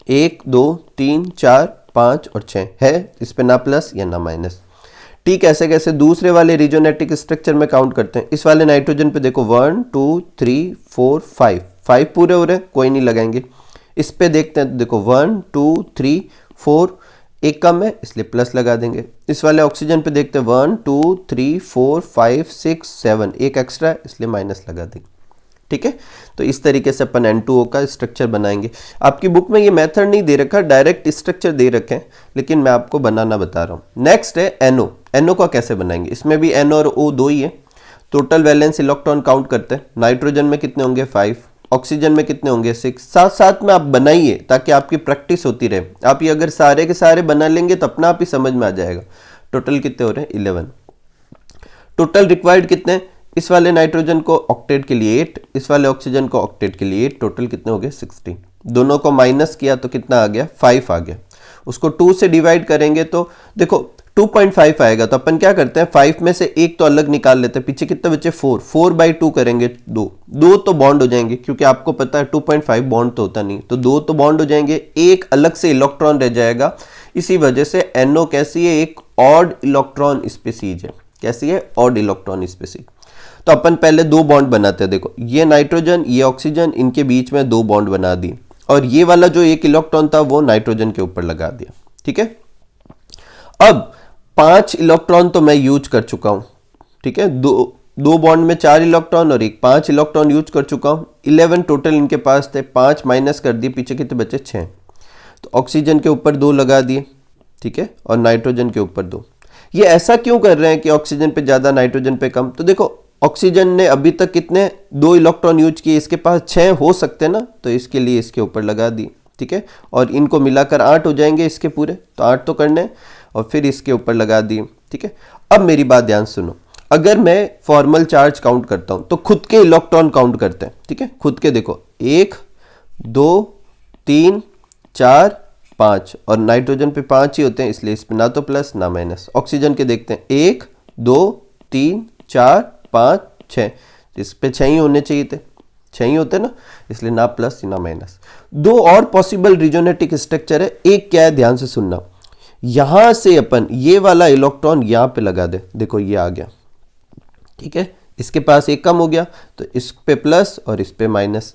1 2 3 4 5 और 6 है, इस पे ना प्लस या ना माइनस। ठीक ऐसे कैसे दूसरे वाले रिजोनेटिक स्ट्रक्चर में काउंट करते हैं। इस वाले नाइट्रोजन पे देखो 1 2 3 4 5 पूरे हो रहे हैं, कोई नहीं लगाएंगे। इस पे देखते हैं तो देखो 1 2 3 4, 1 कम है इसलिए प्लस लगा देंगे। इस वाले ऑक्सीजन पे देखते हैं 1 2 3 4 5 6 7, 1 एक्स्ट्रा है इसलिए माइनस लगा देंगे, ठीक है। तो इस तरीके से अपन N2O का स्ट्रक्चर बनाएंगे। आपकी बुक में ये मेथड नहीं दे रखा, डायरेक्ट स्ट्रक्चर दे रखे हैं, लेकिन मैं आपको बनाना बता रहा हूँ। नेक्स्ट है NO। NO का कैसे बनाएंगे, इसमें भी N और O 2 ही है। टोटल वैलेंस इलेक्ट्रॉन काउंट करते हैं, नाइट्रोजन में कितने होंगे 5, ऑक्सीजन में कितने होंगे 6। साथ साथ में आप बनाइए ताकि आपकी प्रैक्टिस होती रहे। आप ये अगर सारे के सारे बना लेंगे तो अपना आप ही समझ में आ जाएगा। टोटल कितने हो रहे हैं 11। टोटल रिक्वायर्ड कितने, इस वाले नाइट्रोजन को ऑक्टेट के लिए 8, इस वाले ऑक्सीजन को ऑक्टेट के लिए 8, टोटल कितने हो गए 16। दोनों को माइनस किया तो कितना आ गया 5 आ गया। उसको 2 से डिवाइड करेंगे तो देखो 2.5 आएगा। तो अपन क्या करते हैं 5 में से 1 तो अलग निकाल लेते हैं, पीछे कितने बचे 4/2 करेंगे 2 तो बॉन्ड हो जाएंगे, क्योंकि आपको पता है 2.5 बॉन्ड तो होता नहीं, तो 2 तो बॉन्ड हो जाएंगे, 1 अलग से इलेक्ट्रॉन रह जाएगा। इसी वजह से NO कैसी है, एक ऑड इलेक्ट्रॉन स्पीसीज है। कैसी है, ऑड इलेक्ट्रॉन स्पीसीज। तो अपन पहले 2 बॉन्ड बनाते हैं। देखो ये नाइट्रोजन ये ऑक्सीजन, इनके बीच में 2 बॉन्ड बना दिए। और ये वाला जो एक इलेक्ट्रॉन था वो नाइट्रोजन के ऊपर लगा दिया। ठीक है, अब 5 इलेक्ट्रॉन तो मैं यूज कर चुका हूं। ठीक है, दो बॉन्ड में 4 इलेक्ट्रॉन और एक 5 इलेक्ट्रॉन यूज कर चुका हूं। 11 टोटल इनके पास थे, 5 माइनस कर दिए, पीछे कितने बचे 6। तो ऑक्सीजन के ऊपर 2 लगा दिए। ठीक है, और नाइट्रोजन के ऊपर 2। ये ऐसा क्यों कर रहे हैं कि ऑक्सीजन पे ज्यादा नाइट्रोजन पे कम? तो देखो ऑक्सीजन ने अभी तक कितने 2 इलेक्ट्रॉन यूज किए, इसके पास 6 हो सकते ना, तो इसके लिए इसके ऊपर लगा दिए। ठीक है, और इनको मिलाकर 8 हो जाएंगे इसके पूरे, तो 8 तो करने, और फिर इसके ऊपर लगा दिए। ठीक है, अब मेरी बात ध्यान सुनो, अगर मैं फॉर्मल चार्ज काउंट करता हूं तो खुद के इलेक्ट्रॉन काउंट करते हैं। ठीक है, खुद के देखो 1 2 3 4 5, और नाइट्रोजन पे 5 ही होते हैं, इसलिए इस पे ना तो प्लस ना माइनस। ऑक्सीजन के देखते हैं 1 2 3 4 5 6, इस पे 6 ही होने चाहिए थे, 6 ही होते ना, इसलिए ना प्लस ना माइनस। 2 और पॉसिबल रिजोनेटिक स्ट्रक्चर है। एक क्या है, ध्यान से सुनना, यहां से अपन ये वाला इलेक्ट्रॉन यहां पे लगा दे, देखो ये आ गया। ठीक है, इसके पास एक कम हो गया, तो इस पे प्लस और इस पे माइनस।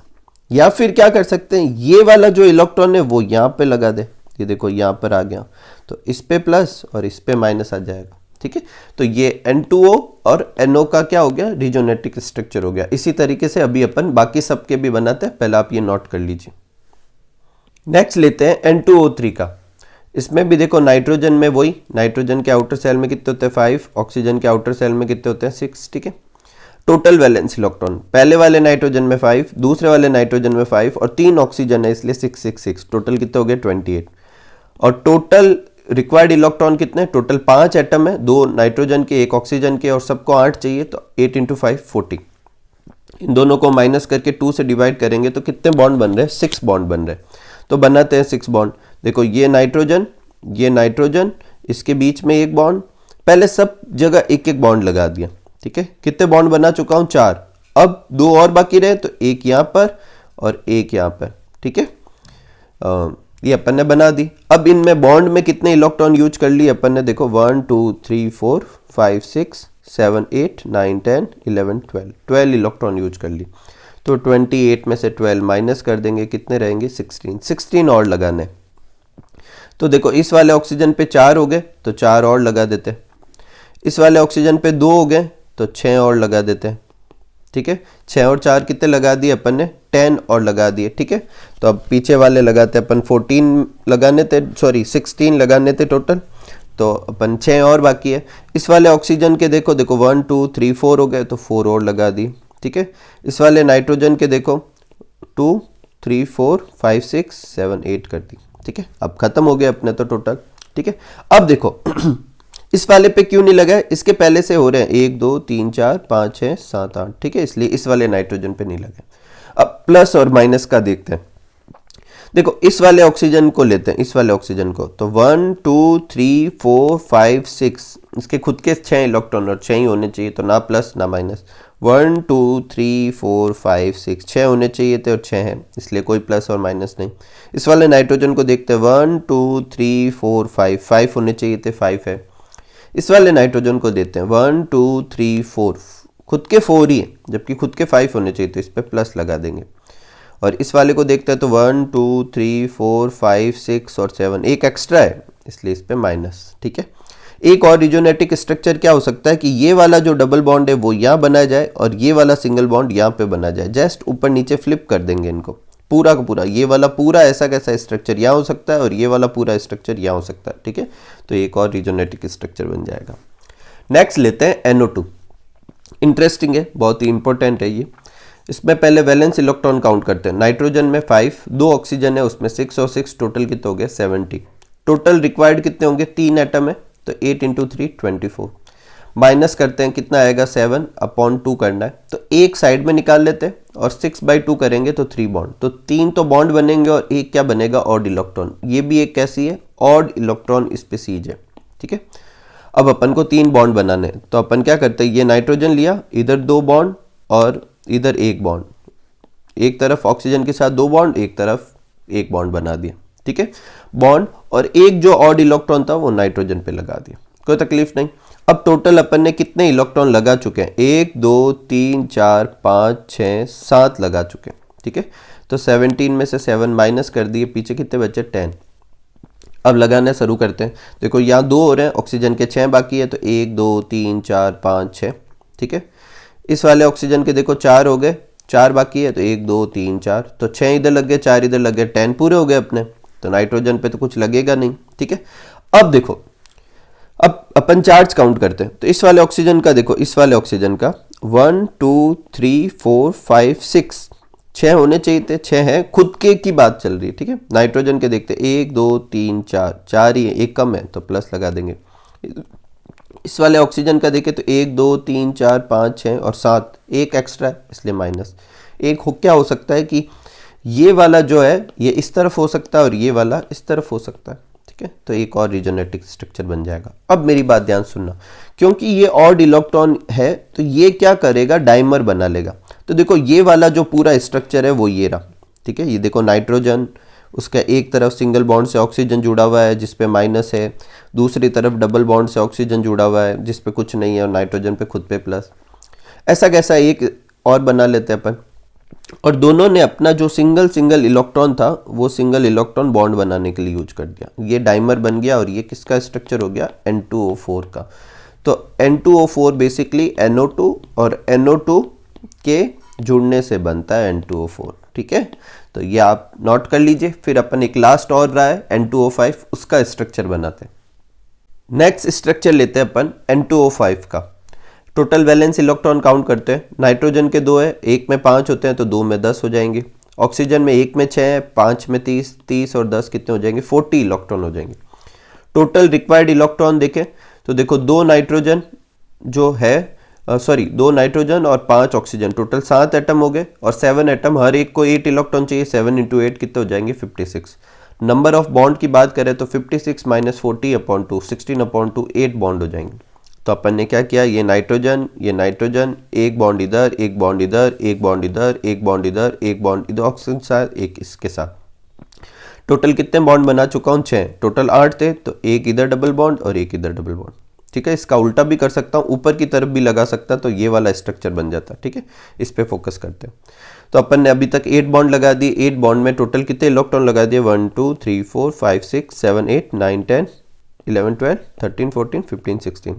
या फिर क्या कर सकते हैं, ये वाला जो इलेक्ट्रॉन है वो यहां पे लगा दे, ये देखो यहां पर आ गया, तो इस पे प्लस और इस पे माइनस आ जाएगा। ठीक है, तो ये N2O और NO का क्या हो गया, रिजोनेटिक स्ट्रक्चर हो गया। इसी तरीके से अभी अपन बाकी सबके भी बनाते हैं, पहले आप ये नोट कर लीजिए। नेक्स्ट लेते हैं N2O3 का। इसमें भी देखो नाइट्रोजन में वही, नाइट्रोजन के आउटर सेल में कितने होते हैं 5, ऑक्सीजन के आउटर सेल में कितने होते हैं 6। ठीक है, टोटल वैलेंस इलेक्ट्रॉन पहले वाले नाइट्रोजन में 5, दूसरे वाले नाइट्रोजन में 5 और 3 ऑक्सीजन है, इसलिए 6 6 6, टोटल कितने हो गए 28। और टोटल रिक्वायर्ड इलेक्ट्रॉन कितने, टोटल 5 एटम है, 2 नाइट्रोजन के 1 ऑक्सीजन के, और सबको 8 चाहिए, तो 8 × 5 40। इन दोनों को माइनस करके 2 से डिवाइड करेंगे तो कितने बॉन्ड बन रहे हैं, 6 बॉन्ड बन रहे हैं। तो बनाते हैं 6 बॉन्ड। देखो ये नाइट्रोजन, इसके बीच में एक बॉन्ड, पहले सब जगह एक एक बॉन्ड लगा दिया। ठीक है, कितने बॉन्ड बना चुका हूं 4, अब 2 और बाकी रहे, तो एक यहां पर और एक यहां पर। ठीक है, ये अपन ने बना दी। अब इनमें बॉन्ड में कितने इलेक्ट्रॉन यूज कर लिए अपन ने, देखो 1 2 3 4 5 6 7 8 9 10 11 12 इलेक्ट्रॉन यूज कर ली। तो 28 में से 12 माइनस कर देंगे, कितने रहेंगे 16 और लगाने। तो देखो इस वाले ऑक्सीजन पे 4 हो गए, तो 4 और लगा देते। इस वाले ऑक्सीजन पे 2 हो गए, तो 6 और लगा देते। ठीक है, 6 और 4 कितने लगा दिए अपन ने, 10 और लगा दिए। ठीक है, तो अब पीछे वाले लगाते अपन 14 लगाने थे, सॉरी 16 लगाने थे टोटल, तो अपन 6 और बाकी है। इस वाले ऑक्सीजन के देखो 1 2 3 4 हो गए, तो 4 और लगा दी। ठीक है, इस वाले नाइट्रोजन के देखो 2 3 4 5 6 7 8 कर दी। ठीक है, अब खत्म हो गए अपने तो टोटल। ठीक है, अब देखो इस वाले पे क्यों नहीं लगा है, इसके पहले से हो रहे हैं 1 2 3 4 5 6 7 8। ठीक है, इसलिए इस वाले नाइट्रोजन पे नहीं लगे। अब प्लस और माइनस का देखते हैं। देखो इस वाले ऑक्सीजन को लेते हैं, इस वाले ऑक्सीजन को, तो 1 2 3 4 5 6, इसके खुद के 6 इलेक्ट्रॉन और 6 ही होने चाहिए, तो ना प्लस ना माइनस। 1 2 3 4 5 6, 6 होने चाहिए थे और 6 हैं, इसलिए कोई प्लस और माइनस नहीं। इस वाले नाइट्रोजन को देखते हैं 1 2 3 4 5, 5 होने चाहिए थे, 5 है। इस वाले नाइट्रोजन को देते हैं 1 2 3 4, खुद के 4 ही है, जबकि खुद के 5 होने चाहिए, तो इस पर प्लस लगा देंगे। और इस वाले को देखते हैं तो 1 2 3 4 5 6 और 7, एक एक्स्ट्रा है, इसलिए इस पे माइनस। ठीक है, एक और रिजोनेटिक स्ट्रक्चर क्या हो सकता है कि ये वाला जो डबल बॉन्ड है वो यहाँ बनाया जाए और ये वाला सिंगल बॉन्ड यहाँ पे बना जाए, जस्ट ऊपर नीचे फ्लिप कर देंगे इनको, पूरा का पूरा। ये वाला पूरा ऐसा कैसा स्ट्रक्चर यहाँ हो सकता है और ये वाला पूरा स्ट्रक्चर यहाँ हो सकता है। ठीक है, तो एक और रिजोनेटिक स्ट्रक्चर बन जाएगा। नेक्स्ट लेते हैं NO2। इंटरेस्टिंग है, बहुत ही इंपॉर्टेंट है ये। इसमें पहले वैलेंस इलेक्ट्रॉन काउंट करते हैं। नाइट्रोजन में 5, 2 ऑक्सीजन है, उसमें 6 और 6 टोटल कितने हो गए 70। टोटल रिक्वायर्ड कितने होंगे, 3 एटम है, तो 8 × 3 24। माइनस करते हैं, कितना आएगा 7/2 करना है, तो एक साइड में निकाल लेते हैं और 6/2 करेंगे तो 3 बॉन्ड, तो 3 तो बॉन्ड बनेंगे और एक क्या बनेगा, ऑड इलेक्ट्रॉन। ये भी एक कैसी है, ऑड इलेक्ट्रॉन स्पीसीज है। ठीक है, अब अपन को 3 बॉन्ड बनाने हैं, तो अपन क्या करते हैं, ये नाइट्रोजन लिया, इधर 2 बॉन्ड और इधर 1 बॉन्ड, एक तरफ ऑक्सीजन के साथ 2 बॉन्ड, एक तरफ 1 बॉन्ड बना दिया। ठीक है, बॉन्ड, और एक जो ऑड इलेक्ट्रॉन था वो नाइट्रोजन पे लगा दिया, कोई तकलीफ नहीं। अब टोटल अपन ने कितने इलेक्ट्रॉन लगा चुके हैं, 1 2 3 4 5 6 7 लगा चुके हैं। ठीक है, तो 17 में से 7 माइनस कर दिए, पीछे कितने बचे 10। अब लगाना शुरू करते हैं। देखो यहाँ 2 हो रहे हैं, ऑक्सीजन के 6 बाकी है, तो 1 2 3 4 5 6, ठीक है। इस वाले ऑक्सीजन के देखो 4 हो गए, 4 बाकी है, तो 1 2 3 4, तो 6 इधर लग गए, 4 इधर लग गए, 10 पूरे हो गए अपने। तो नाइट्रोजन पे तो कुछ लगेगा नहीं, ठीक है। अब देखो, अब अपन चार्ज काउंट करते हैं। तो इस वाले ऑक्सीजन का देखो, इस वाले ऑक्सीजन का 1 2 3 4 5 6, 6 होने चाहिए थे, 6 हैं, खुद के की बात चल रही है, ठीक है। नाइट्रोजन के देखते 1 2 3 4, 4 ही है, एक कम है तो प्लस लगा देंगे। इस वाले ऑक्सीजन का देखें तो 1 2 3 4 5 6 और 7, एक एक्स्ट्रा है इसलिए माइनस। एक हो क्या हो सकता है कि ये वाला जो है ये इस तरफ हो सकता है और ये वाला इस तरफ हो सकता है, ठीक है। तो एक और रिजोनेटिक स्ट्रक्चर बन जाएगा। अब मेरी बात ध्यान सुनना, क्योंकि ये ऑड इलेक्ट्रॉन है तो ये क्या करेगा, डाइमर बना लेगा। तो देखो ये वाला जो पूरा स्ट्रक्चर है वो ये रहा, ठीक है। ये देखो नाइट्रोजन, उसका एक तरफ सिंगल बॉन्ड से ऑक्सीजन जुड़ा हुआ है जिस पे माइनस है, दूसरी तरफ डबल बॉन्ड से ऑक्सीजन जुड़ा हुआ है जिस पे कुछ नहीं है, और नाइट्रोजन पे खुद पे प्लस। ऐसा कैसा एक और बना लेते हैं अपन। और दोनों ने अपना जो सिंगल इलेक्ट्रॉन था वो सिंगल इलेक्ट्रॉन बॉन्ड बनाने के लिए यूज कर दिया, ये डाइमर बन गया। और ये किसका स्ट्रक्चर हो गया, N2O4 का। तो N2O4 बेसिकली NO2 और NO2 के जुड़ने से बनता है N2O4, ठीक है। तो ये आप नोट कर लीजिए। फिर अपन एक लास्ट और रहा है N2O5, उसका स्ट्रक्चर बनाते हैं। नेक्स्ट स्ट्रक्चर लेते हैं अपन N2O5 का। टोटल वैलेंस इलेक्ट्रॉन काउंट करते हैं। नाइट्रोजन के 2 है, एक में 5 होते हैं तो 2 में 10 हो जाएंगे। ऑक्सीजन में 1 में 6 है, 5 में 30, 30 और 10 कितने हो जाएंगे, 40 इलेक्ट्रॉन हो जाएंगे। टोटल रिक्वायर्ड इलेक्ट्रॉन देखें तो देखो 2 नाइट्रोजन जो है, सॉरी 2 नाइट्रोजन और 5 ऑक्सीजन, टोटल 7 एटम हो गए। और 7 एटम, हर एक को 8 इलेक्ट्रॉन चाहिए, 7 × 8 कितने हो जाएंगे 56। नंबर ऑफ बॉन्ड की बात करें तो 56 - 40/2, 16/2, 8 बॉन्ड हो जाएंगे। तो अपन ने क्या किया, ये नाइट्रोजन, एक बॉन्ड इधर, एक बॉन्ड इधर, एक बॉन्ड इधर, एक बॉन्ड इधर, एक बॉन्ड इधर ऑक्सीजन साथ, एक इसके साथ। टोटल कितने बॉन्ड बना चुका हूँ, 6। टोटल 8 थे, तो एक इधर डबल बॉन्ड और एक इधर डबल बॉन्ड, ठीक है। इसका उल्टा भी कर सकता हूँ, ऊपर की तरफ भी लगा सकता, तो ये वाला स्ट्रक्चर बन जाता, ठीक है। इस पे फोकस करते हैं। तो अपन ने अभी तक 8 बॉन्ड लगा दिए। 8 बॉन्ड में टोटल कितने इलेक्ट्रॉन लगा दिए, 1 2 3 4 5 6 7 8 9 10 11 12 13 14 15 16।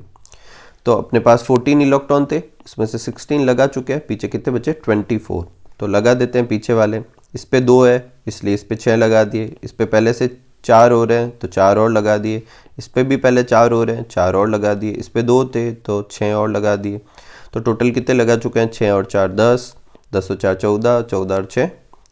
तो अपने पास 14 इलेक्ट्रॉन थे, इसमें से 16 लगा चुके हैं, पीछे कितने बचे 24। तो लगा देते हैं पीछे वाले। इस पे 2 है इसलिए इस पे 6 लगा दिए। इस पे पहले से 4 हो रहे हैं तो 4 और लगा दिए। इस पे भी पहले 4 हो रहे हैं, 4 और लगा दिए। इस पे 2 थे तो 6 और लगा दिए। तो टोटल कितने लगा चुके हैं, 6 और 4 10, 10 और 4 14, 14 और 6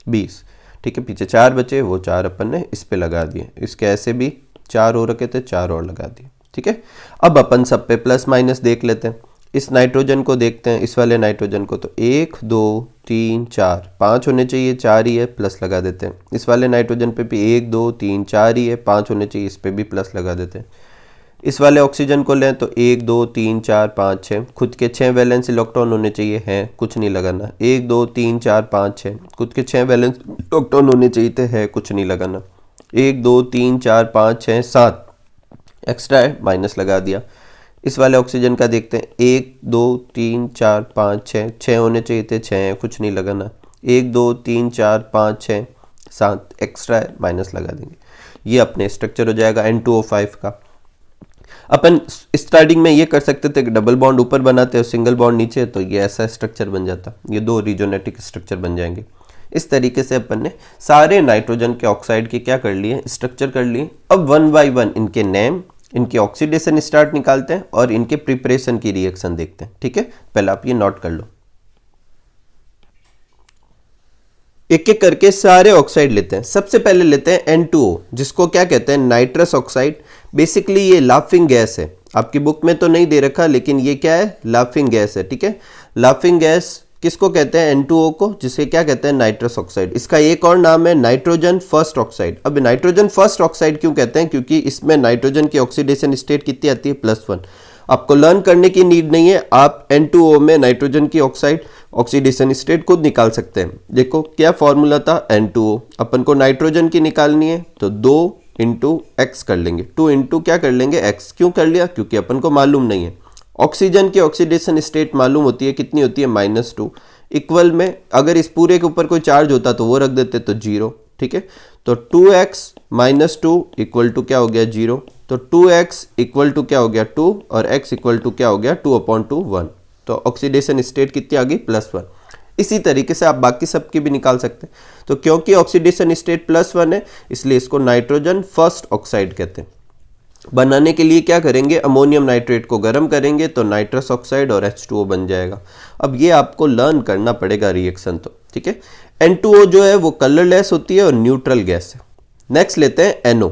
20, ठीक है। पीछे 4 बचे, वो 4 अपन ने इस पे लगा दिए। इसके ऐसे भी 4 हो रखे थे, 4 और लगा दिए, ठीक है। अब अपन सब पे प्लस माइनस देख लेते हैं। इस नाइट्रोजन को देखते हैं, इस वाले नाइट्रोजन को, तो 1 2 3 4, 5 होने चाहिए, 4 ही है, प्लस लगा देते हैं। इस वाले नाइट्रोजन पे भी 1 2 3 4 ही है, 5 होने चाहिए, इस पे भी प्लस लगा देते हैं। इस वाले ऑक्सीजन को लें तो 1 2 3 4 5 6, खुद के 6 वैलेंस इलेक्ट्रॉन होने चाहिए, हैं, कुछ नहीं लगाना। 1 2 3 4 5 6, खुद के 6 वैलेंस इलेक्ट्रॉन होने चाहिए थे, है, कुछ नहीं लगाना। 1 2 3 4 5 6 7 एक्स्ट्रा है, माइनस लगा दिया। इस वाले ऑक्सीजन का देखते हैं, 1 2 3 4 5 6, 6 होने चाहिए थे, 6 हैं, कुछ नहीं लगाना। 1 2 3 4 5 6 7 एक्स्ट्रा है, माइनस लगा देंगे। ये अपने स्ट्रक्चर हो जाएगा N2O5 का। अपन स्टार्टिंग में ये कर सकते थे कि डबल बॉन्ड ऊपर बनाते और सिंगल बॉन्ड नीचे, तो ये ऐसा स्ट्रक्चर बन जाता। ये 2 रिजोनेटिक स्ट्रक्चर बन जाएंगे। इस तरीके से अपन ने सारे नाइट्रोजन के ऑक्साइड के क्या कर लिए, स्ट्रक्चर कर लिए। अब 1 बाय 1 इनके नेम, इनके ऑक्सीडेशन स्टार्ट निकालते हैं और इनके प्रिपरेशन की रिएक्शन देखते हैं, ठीक है। पहले आप ये नोट कर लो। एक एक करके सारे ऑक्साइड लेते हैं। सबसे पहले लेते हैं N2O, जिसको क्या कहते हैं, नाइट्रस ऑक्साइड। बेसिकली ये लाफिंग गैस है, आपकी बुक में तो नहीं दे रखा, लेकिन ये क्या है, लाफिंग गैस है, ठीक है। लाफिंग गैस किसको कहते हैं, N2O को, जिसे क्या कहते हैं, नाइट्रस ऑक्साइड। इसका एक और नाम है नाइट्रोजन फर्स्ट ऑक्साइड। अब नाइट्रोजन फर्स्ट ऑक्साइड क्यों कहते हैं, क्योंकि इसमें नाइट्रोजन की ऑक्सीडेशन स्टेट कितनी आती है, +1। आपको लर्न करने की नीड नहीं है, आप N2O में नाइट्रोजन की ऑक्साइड ऑक्सीडेशन स्टेट खुद निकाल सकते हैं। देखो क्या फॉर्मूला था, N2O, अपन को नाइट्रोजन की निकालनी है तो 2 × x कर लेंगे, 2 × क्या कर लेंगे, x। क्यों कर लिया, क्योंकि अपन को मालूम नहीं है। ऑक्सीजन की ऑक्सीडेशन स्टेट मालूम होती है, कितनी होती है, -2। इक्वल में अगर इस पूरे के ऊपर कोई चार्ज होता तो वो रख देते तो 0, ठीक है। तो 2x माइनस 2 इक्वल टू क्या हो गया 0, तो 2x इक्वल टू क्या हो गया 2 और x इक्वल टू क्या हो गया 2/2 1। तो ऑक्सीडेशन स्टेट कितनी आ गई +1। इसी तरीके से आप बाकी सब की भी निकाल सकते हैं। तो क्योंकि ऑक्सीडेशन स्टेट +1 है इसलिए इसको नाइट्रोजन फर्स्ट ऑक्साइड कहते हैं। बनाने के लिए क्या करेंगे, अमोनियम नाइट्रेट को गर्म करेंगे तो नाइट्रस ऑक्साइड और H2O बन जाएगा। अब ये आपको लर्न करना पड़ेगा रिएक्शन तो, ठीक है। N2O जो है वो कलरलेस होती है और न्यूट्रल गैस है। नेक्स्ट लेते हैं NO।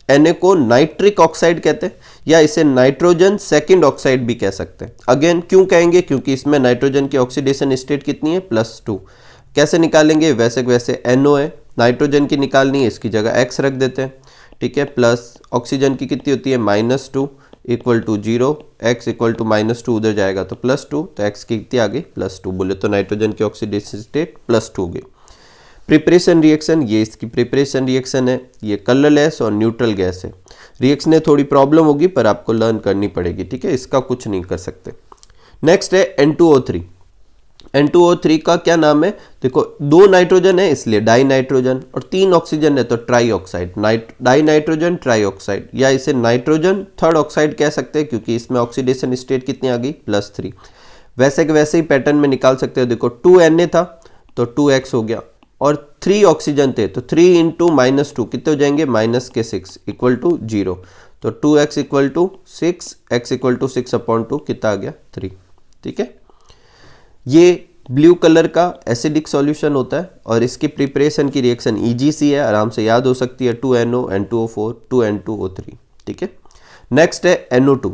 Na को नाइट्रिक ऑक्साइड कहते हैं या इसे नाइट्रोजन सेकंड ऑक्साइड भी कह सकते हैं। अगेन क्यों कहेंगे, क्योंकि इसमें नाइट्रोजन की ऑक्सीडेशन स्टेट कितनी है +2। कैसे निकालेंगे, वैसे वैसे NO है, नाइट्रोजन की निकालनी है, इसकी जगह X रख देते हैं, ठीक है। प्लस ऑक्सीजन की कितनी होती है -2 equal to 0, x equal to -2 उधर जाएगा तो +2, तो x की कितनी आ गई +2, बोले तो नाइट्रोजन की ऑक्सीडेशन स्टेट +2 हो गई। प्रिपरेशन रिएक्शन, ये इसकी प्रिपरेशन रिएक्शन है, ये कलरलेस और न्यूट्रल गैस है। रिएक्शन में थोड़ी प्रॉब्लम होगी पर आपको लर्न करनी पड़ेगी, ठीक है, इसका कुछ नहीं कर सकते। नेक्स्ट है N2O3। N2O3 का क्या नाम है, देखो 2 नाइट्रोजन है इसलिए डाई नाइट्रोजन और 3 ऑक्सीजन है तो try oxide, die nitrogen try oxide, या इसे नाइट्रोजन थर्ड ऑक्साइड कह सकते हैं क्योंकि इसमें ऑक्सीडेशन स्टेट कितनी आ गई +3। वैसे के वैसे ही पैटर्न में निकाल सकते हो, देखो 2Na था तो 2x हो गया और 3 ऑक्सीजन थे तो 3 इंटू -2 कितने हो जाएंगे -6 इक्वल टू 0, तो 2x equal to 6, x equal to 6/2 कितना आ गया 3, ठीक है। ये ब्लू कलर का एसिडिक सॉल्यूशन होता है और इसकी प्रिपरेशन की रिएक्शन EgC है, आराम से याद हो सकती है 2NO N2O4 2N2O3, ठीक है। नेक्स्ट है NO2।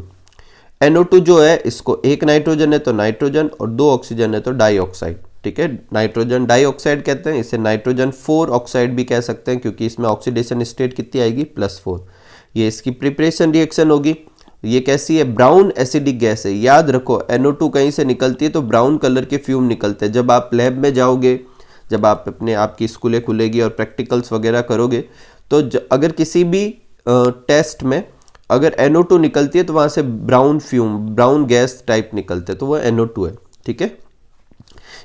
NO2 जो है इसको एक नाइट्रोजन है तो नाइट्रोजन और 2 ऑक्सीजन है तो डाइऑक्साइड, ठीक है, नाइट्रोजन डाइऑक्साइड कहते हैं। इसे नाइट्रोजन 4 ऑक्साइड भी कह सकते हैं क्योंकि इसमें ऑक्सीडेशन स्टेट कितनी आएगी +4। ये इसकी प्रिपरेशन रिएक्शन होगी। ये कैसी है, ब्राउन एसिडिक गैस है। याद रखो NO2 कहीं से निकलती है तो ब्राउन कलर के फ्यूम निकलते हैं। जब आप लैब में जाओगे, जब आप आपकी स्कूलें खुलेगी और प्रैक्टिकल्स वगैरह करोगे तो अगर किसी भी टेस्ट में अगर NO2 निकलती है तो वहाँ से brown fume, brown gas type निकलते हैं, तो वह NO2 है, ठीक है।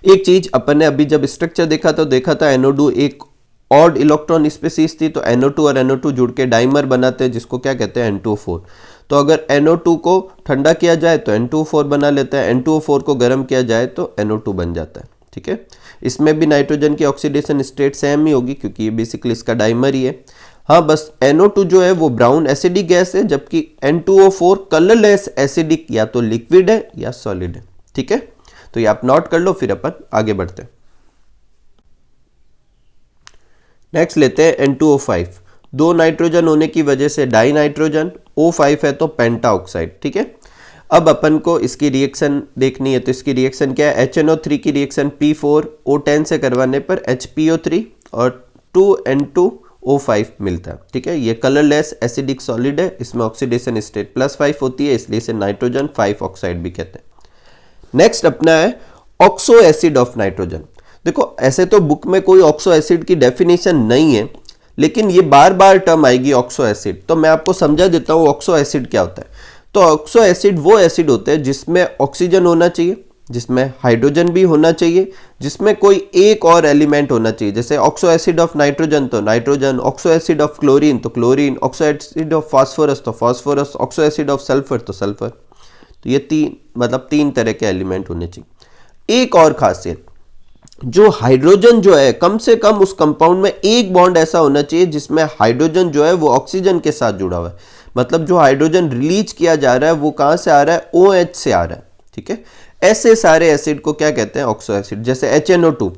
एक चीज अपन ने अभी जब स्ट्रक्चर देखा तो देखा था NO2 एक ऑड इलेक्ट्रॉन स्पीसीज थी, तो NO2 और NO2 जुड़ के डाइमर बनाते हैं जिसको क्या कहते हैं N2O4। तो अगर NO2 को ठंडा किया जाए तो N2O4 बना लेता है, N2O4 को गर्म किया जाए तो NO2 बन जाता है, ठीक है। इसमें भी नाइट्रोजन की ऑक्सीडेशन स्टेट सेम ही होगी क्योंकि ये बेसिकली इसका डाइमर ही है। हाँ, बस NO2 जो है वो ब्राउन एसिडिक गैस है जबकि N2O4 कलरलेस एसिडिक, या तो लिक्विड है या सॉलिड है, ठीक है। तो ये आप नोट कर लो, फिर अपन आगे बढ़ते हैं। नेक्स्ट लेते हैं N2O5। 2 नाइट्रोजन होने की वजह से डाई नाइट्रोजन, O5 है तो पेंटा ऑक्साइड, ठीक है। अब अपन को इसकी रिएक्शन देखनी है तो इसकी रिएक्शन क्या है, HNO3 की रिएक्शन P4O10 से करवाने पर HPO3 और 2N2O5 मिलता है, ठीक है। ये कलरलेस एसिडिक सॉलिड है, इसमें ऑक्सीडेशन स्टेट +5 होती है इसलिए इसे नाइट्रोजन 5 ऑक्साइड भी कहते हैं। नेक्स्ट अपना है ऑक्सो एसिड ऑफ नाइट्रोजन। देखो ऐसे तो बुक में कोई ऑक्सो एसिड की डेफिनेशन नहीं है लेकिन ये बार बार टर्म आएगी ऑक्सो एसिड, तो मैं आपको समझा देता हूँ ऑक्सो एसिड क्या होता है। तो ऑक्सो एसिड वो एसिड होते हैं जिसमें ऑक्सीजन होना चाहिए, जिसमें हाइड्रोजन भी होना चाहिए, जिसमें कोई एक और एलिमेंट होना चाहिए। जैसे ऑक्सो एसिड ऑफ नाइट्रोजन तो nitrogen, oxo acid of chlorine तो chlorine, oxo acid of phosphorus तो phosphorus, oxo acid of sulphur तो सल्फर। तो ये तीन तरह के एलिमेंट होने चाहिए। एक और खासियत, जो हाइड्रोजन जो है कम से कम उस कंपाउंड में एक बॉन्ड ऐसा होना चाहिए जिसमें हाइड्रोजन जो है वो ऑक्सीजन के साथ जुड़ा हुआ है। मतलब जो हाइड्रोजन रिलीज किया जा रहा है वो कहां से आ रहा है, OH से आ रहा है, ठीक है। ऐसे सारे एसिड को क्या कहते हैं, ऑक्सो एसिड। जैसे HNO2,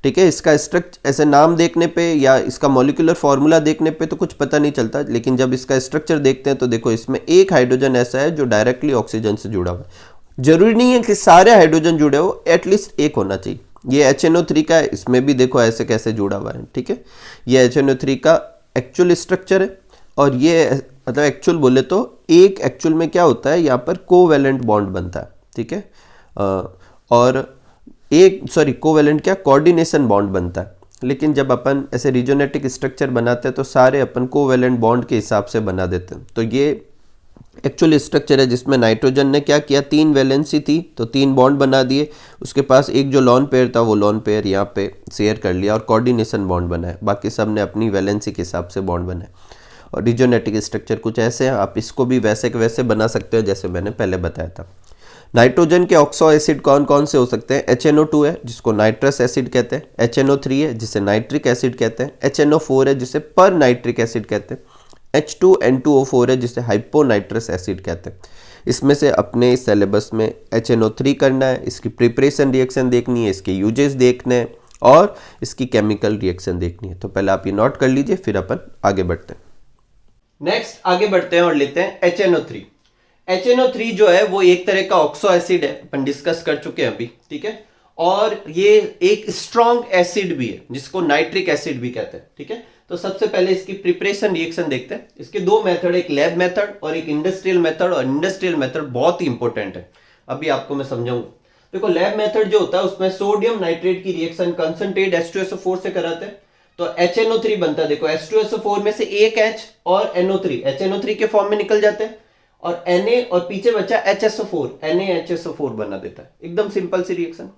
ठीक है, इसका स्ट्रक्चर ऐसे नाम देखने पे या इसका मॉलिक्यूलर फॉर्मूला देखने पे तो कुछ पता नहीं चलता, लेकिन जब इसका स्ट्रक्चर देखते हैं तो देखो इसमें एक हाइड्रोजन ऐसा है जो डायरेक्टली ऑक्सीजन से जुड़ा हुआ है। जरूरी नहीं है कि सारे हाइड्रोजन जुड़े हो, एटलीस्ट एक होना चाहिए। ये HNO3 का है, इसमें भी देखो ऐसे कैसे जुड़ा हुआ है, ठीक है। ये HNO3 का एक्चुअल स्ट्रक्चर है और ये मतलब एक्चुअल बोले तो एक एक्चुअल में क्या होता है, यहाँ पर कोवेलेंट बॉन्ड बनता है, ठीक है। और कोवेलेंट क्या, कोऑर्डिनेशन बॉन्ड बनता है। लेकिन जब अपन ऐसे रिजोनेटिक स्ट्रक्चर बनाते हैं तो सारे अपन कोवेलेंट बॉन्ड के हिसाब से बना देते हैं। तो ये एक्चुअल स्ट्रक्चर है जिसमें नाइट्रोजन ने क्या किया, 3 वैलेंसी थी तो 3 बॉन्ड बना दिए, उसके पास एक जो लॉन पेयर था वो लॉन पेयर यहाँ पे शेयर कर लिया और कोऑर्डिनेशन बॉन्ड बनाए, बाकी सब ने अपनी वैलेंसी के हिसाब से बॉन्ड बनाए। और रिजोनेटिक स्ट्रक्चर कुछ ऐसे हैं, आप इसको भी वैसे के वैसे बना सकते हो जैसे मैंने पहले बताया था। नाइट्रोजन के ऑक्सो एसिड कौन कौन से हो सकते हैं, HNO2 है जिसको नाइट्रस एसिड कहते हैं, HNO3 है जिसे नाइट्रिक एसिड कहते हैं, HNO4 है जिसे पर नाइट्रिक एसिड कहते हैं, H2N2O4 है जिसे हाइपोनाइट्रस एसिड कहते हैं। इसमें से अपने सिलेबस में HNO3 करना है, इसकी प्रिपरेशन रिएक्शन देखनी है, इसके यूजेस देखने हैं और इसकी केमिकल रिएक्शन देखनी है। तो पहले आप ये नोट कर लीजिए, फिर अपन आगे बढ़ते हैं। नेक्स्ट आगे बढ़ते हैं और लेते हैं HNO3। HNO3 जो है वो एक तरह का ऑक्सो एसिड है, अपन डिस्कस कर चुके हैं अभी, ठीक है। और ये एक स्ट्रॉन्ग एसिड भी है जिसको नाइट्रिक एसिड भी कहते हैं, ठीक है। तो सबसे पहले इसकी प्रिपरेशन रिएक्शन देखते हैं। इसके दो मेथड, एक लैब मेथड और एक इंडस्ट्रियल मेथड, और इंडस्ट्रियल मेथड बहुत ही इंपॉर्टेंट है, अभी आपको मैं समझाऊंगा। देखो लैब मेथड जो होता है उसमें सोडियम नाइट्रेट की रिएक्शन कंसंट्रेट H2SO4 से कराते हैं तो HNO3 बनता है। देखो H2SO4 में से एक H और NO3 HNO3 के फॉर्म में निकल जाते हैं और Na और पीछे बचा HSO4 NaHSO4 बना देता है। एकदम सिंपल सी रिएक्शन।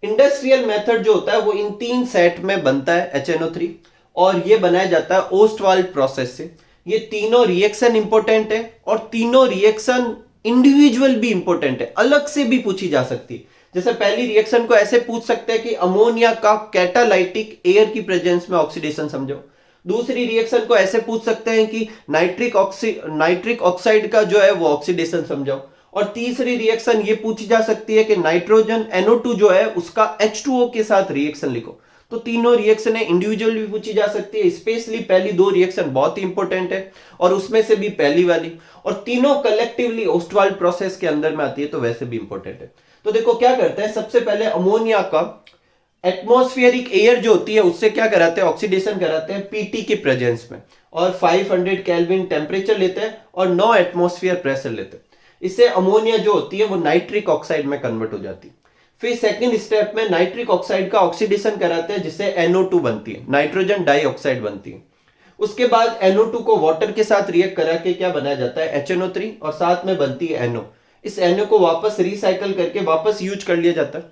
इंडस्ट्रियल मेथड जो होता है वो इन 3 सेट में बनता है HNO3 और ये बनाया जाता है ओस्टवाल्ड प्रोसेस से। ये तीनों रिएक्शन इंपॉर्टेंट है और तीनों रिएक्शन इंडिविजुअल भी इंपॉर्टेंट है, अलग से भी पूछी जा सकती है। जैसे पहली रिएक्शन को ऐसे पूछ सकते हैं कि अमोनिया का कैटालाइटिक एयर की प्रेजेंस में ऑक्सीडेशन समझो। दूसरी रिएक्शन को ऐसे पूछ सकते हैं कि नाइट्रिक ऑक्साइड का जो है वो ऑक्सीडेशन समझाओ। और तीसरी रिएक्शन ये पूछी जा सकती है कि नाइट्रोजन NO2 जो है उसका H2O के साथ रिएक्शन लिखो। तो तीनों रिएक्शन है इंडिविजुअल भी पूछी जा सकती है, स्पेशली पहली दो रिएक्शन बहुत ही इंपॉर्टेंट है और उसमें से भी पहली वाली, और तीनों कलेक्टिवली ओस्टवाल्ड प्रोसेस के अंदर में आती है तो वैसे भी इंपॉर्टेंट है। तो देखो क्या करते हैं, सबसे पहले अमोनिया का एटमॉस्फेरिक एयर जो होती है उससे क्या कराते हैं, ऑक्सीडेशन कराते हैं पीटी के प्रेजेंस में और 500 केल्विन टेम्परेचर लेते हैं और 9 एटमॉस्फेयर प्रेशर लेते हैं। इससे अमोनिया जो होती है वो नाइट्रिक ऑक्साइड में कन्वर्ट हो जाती है। फिर सेकंड स्टेप में नाइट्रिक ऑक्साइड का ऑक्सीडेशन कराते हैं जिससे NO2 बनती है, नाइट्रोजन डाइऑक्साइड बनती है। उसके बाद NO2 को वाटर के साथ रिएक्ट करा के क्या बनाया जाता है, HNO3, और साथ में बनती है NO। इस NO को वापस रिसाइकल करके वापस यूज कर लिया जाता है।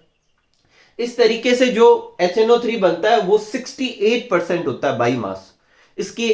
इस तरीके से जो HNO3 बनता है वो 68% होता है बाई मास। इसकी